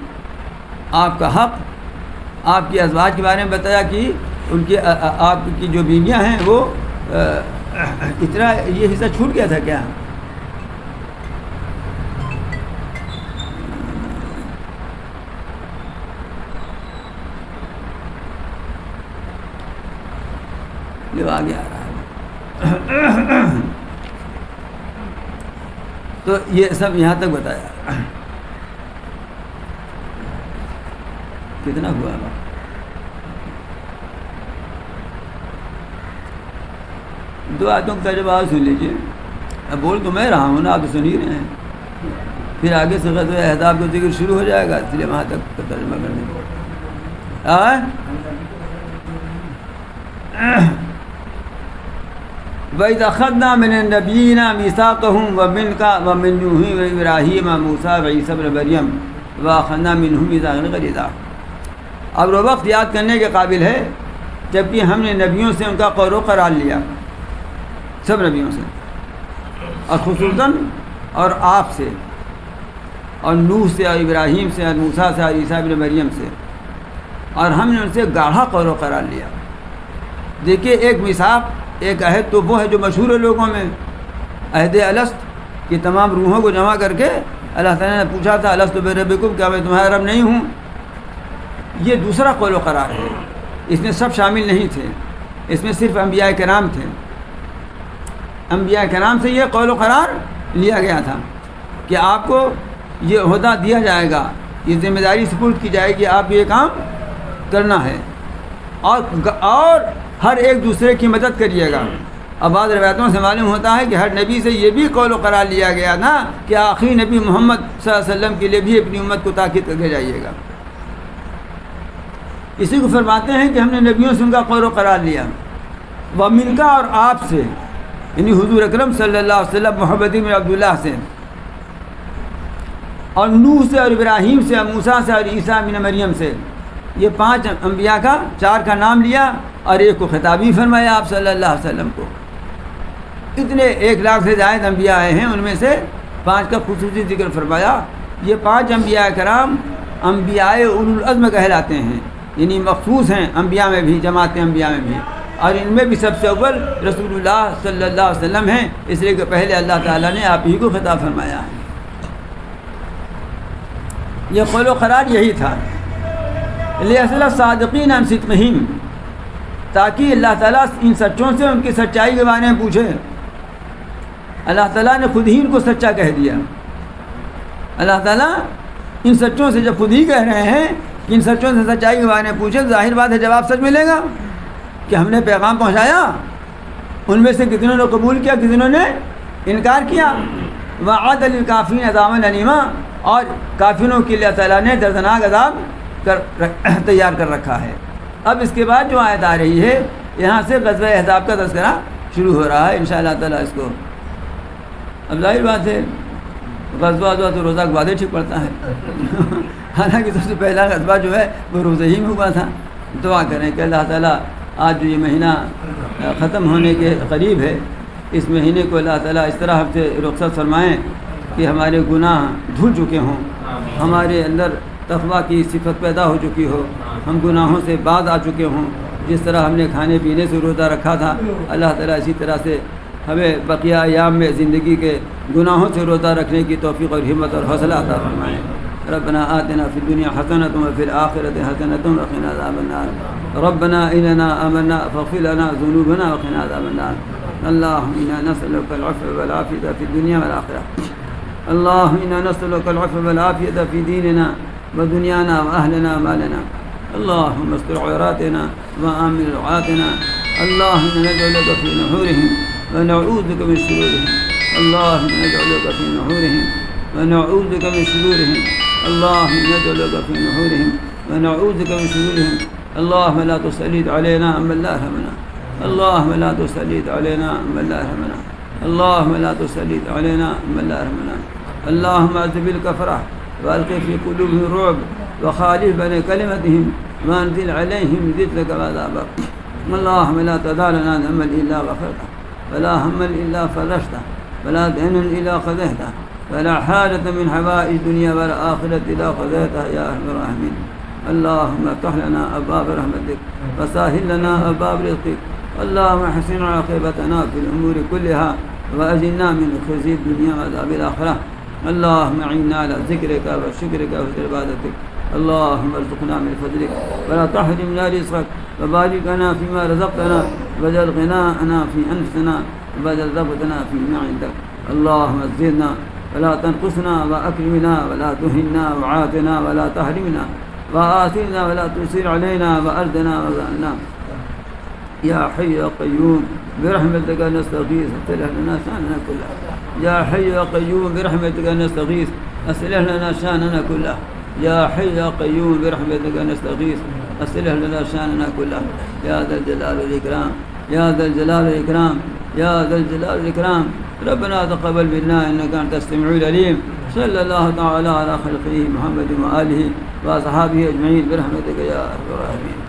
آپ کا حق، آپ کی ازواج کے بارے میں بتایا کہ ان کی آپ کی جو بیویاں ہیں وہ اتنا، یہ حصہ چھوٹ گیا تھا کیا؟ جو آگے آ رہا ہے تو یہ سب یہاں تک بتایا. کتنا ہوا؟ دو آیتوں کا ترجمہ سن لیجیے. اب بول تو میں رہا ہوں نا، آپ تو سن ہی رہے ہیں. پھر آگے سے غزوہ احزاب کا ذکر شروع ہو جائے گا، اس لیے وہاں تک کا ترجمہ کرنے کو. وَإِذْ أَخَذْنَا مِنَ النَّبِيِّينَ مِيثَاقَهُمْ وَمِنْكَ وَمِن نُوحٍ وَإِبْرَاهِيمَ وَمُوسَىٰ وَعِيسَىٰ ابْنَ مَرْيَمَ وَأَخَذْنَا مِنْهُم مِيثَاقًا غَلِيظًا. اب وہ وقت یاد کرنے کے قابل ہے جبکہ ہم نے نبیوں سے ان کا قول و قرار لیا، سب نبیوں سے، اور خصوصاً اور آپ سے، اور نوح سے، اور ابراہیم سے، اور موسیٰ سے، اور عیسیٰ ابن مریم سے، اور ہم نے ان سے گاڑھا قول و قرار لیا. دیکھیے ایک میثاق، ایک عہد تو وہ ہے جو مشہور ہے لوگوں میں، عہد الست، کہ تمام روحوں کو جمع کر کے اللہ تعالیٰ نے پوچھا تھا الست بربکم، کیا میں تمہارا رب نہیں ہوں. یہ دوسرا قول و قرار ہے، اس میں سب شامل نہیں تھے، اس میں صرف انبیاء کرام تھے. انبیاء کرام سے یہ قول و قرار لیا گیا تھا کہ آپ کو یہ عہدہ دیا جائے گا، یہ ذمہ داری سپرد کی جائے گی، آپ یہ کام کرنا ہے، اور ہر ایک دوسرے کی مدد کریے گا. اب بعض روایتوں سے معلوم ہوتا ہے کہ ہر نبی سے یہ بھی قول و قرار لیا گیا تھا کہ آخری نبی محمد صلی اللہ علیہ وسلم کے لیے بھی اپنی امت کو تاکید کر کے جائیے گا. اسی کو فرماتے ہیں کہ ہم نے نبیوں سے ان کا قول و قرار لیا. وَمِنْكَ، اور آپ سے، یعنی حضور اکرم صلی اللہ علیہ وسلم محمد بن عبداللہ سے، اور نوح سے، اور ابراہیم سے، اور موسیٰ سے، اور عیسیٰ بن مریم سے. یہ 5 انبیاء کا، 4 کا نام لیا اور ایک کو خطابی فرمایا آپ صلی اللہ علیہ وسلم کو. اتنے 1 لاکھ سے زائد انبیاء آئے ہیں، ان میں سے 5 کا خصوصی ذکر فرمایا. یہ 5 انبیاء کرام انبیاء اولو العزم کہلاتے ہیں، یعنی مخصوص ہیں انبیاء میں بھی، جماعت انبیاء میں بھی، اور ان میں بھی سب سے اول رسول اللہ صلی اللہ علیہ وسلم ہیں، اس لیے کہ پہلے اللہ تعالیٰ نے آپ ہی کو خطاب فرمایا ہے. یہ قول و قرار یہی تھا، لِيَسْأَلَ الصَّادِقِينَ عَنْ صِدْقِهِمْ، تاکہ اللہ تعالیٰ ان سچوں سے ان کی سچائی کے بارے میں پوچھے. اللہ تعالیٰ نے خود ہی ان کو سچا کہہ دیا. اللہ تعالیٰ ان سچوں سے جب خود ہی کہہ رہے ہیں کہ ان سچوں سے سچائی کے بارے میں پوچھے، ظاہر بات ہے جواب سچ ملے گا کہ ہم نے پیغام پہنچایا. ان میں سے کتنوں نے قبول کیا، کتنوں نے انکار کیا. وَعَدَ لِلْكَافِرِينَ عَذَابًا أَلِيمًا، اور کافروں کے لیے اللہ تعالیٰ نے دردناک عذاب تیار کر رکھا ہے. اب اس کے بعد جو آیت آ رہی ہے، یہاں سے غزوہ احزاب کا تذکرہ شروع ہو رہا ہے انشاءاللہ تعالیٰ. اس کو اب ظاہر بات ہے غزوہ تو روزہ کے بعد ہی ٹھیک پڑتا ہے. حالانکہ سب سے پہلا غزوہ جو ہے وہ روزے ہی میں ہوا تھا. دعا کریں کہ اللہ تعالیٰ آج جو یہ مہینہ ختم ہونے کے قریب ہے، اس مہینے کو اللہ تعالیٰ اس طرح ہم سے رخصت فرمائیں کہ ہمارے گناہ دھل چکے ہوں، ہمارے اندر تقویٰ کی صفت پیدا ہو چکی ہو، ہم گناہوں سے باز آ چکے ہوں. جس طرح ہم نے کھانے پینے سے روزہ رکھا تھا، اللہ تعالیٰ اسی طرح سے ہمیں بقیہ ایام میں زندگی کے گناہوں سے روزہ رکھنے کی توفیق اور ہمت اور حوصلہ عطا فرمائیں. ربنا آتنا في الدنيا حسنة وفي الآخرة حسنة وقنا عذاب النار ربنا إننا آمنا فاغفر لنا ذنوبنا وقنا عذاب النار اللهم إنا نسألك العفو والعافية في الدنيا والآخرة اللهم إنا نسألك العفو والعافية في ديننا ودنيانا وأهلنا ومالنا اللهم استر عوراتنا وآمن روعاتنا اللهم نجعلك في نحورهم ونعوذ بك من شرورهم اللهم نجعلك في نحورهم ونعوذ بك من شرورهم اللهم نجعلك في نحورهم ونعوذ بك من شرورهم اللهم لا تسلط علينا من لا يرحمنا اللهم لا تسلط علينا من لا يرحمنا اللهم لا تسلط علينا من لا يرحمنا اللهم اذهب الكفرة وألقي في قلوبهم الرعب وخالف بين كلمتهم وانزل عليهم ذلك وعذابك اللهم لا تدع لنا ذنبا إلا غفرته ولا هما إلا فرجته ولا دينا إلا قضيته ولا حاجة من حوائج الدنيا والآخرة إلا قضيتها يا أرحم الراحمين اللهم افتح لنا أبواب رحمتك وسهل لنا أبواب رزقك اللهم احسن عاقبتنا في الأمور كلها وأجلنا من خزي الدنيا وعذاب الآخرة اللهم أعنا على ذكرك وشكرك وحسن عبادتك اللهم ارزقنا من فضلك ولا تحرمنا رزقك وبارك لنا فيما رزقتنا وجعل غناءنا في أنفسنا وبدل رغبتنا فيما عندك اللهم زدنا ولا تنقصنا وأكرمنا ولا تهنا وعافنا ولا تحرمنا وآثرنا ولا تؤثر علينا وأردنا وزعلنا يا حي يا قيوم برحمتك نستغيث اصلح لنا شأننا كله يا حي يا قيوم برحمتك نستغيث اصلح لنا شأننا كله يا حي يا قيوم برحمتك نستغيث اصلح لنا شأننا كله يا ذا الجلال والإكرام يا ذا الجلال والإكرام يا ذا الجلال والإكرام ربنا تقبل منا إنك أنت السميع العليم صلى الله تعالى على خلقه محمد وآله وأصحابه أجمعين برحمتك يا أرحم الراحمين.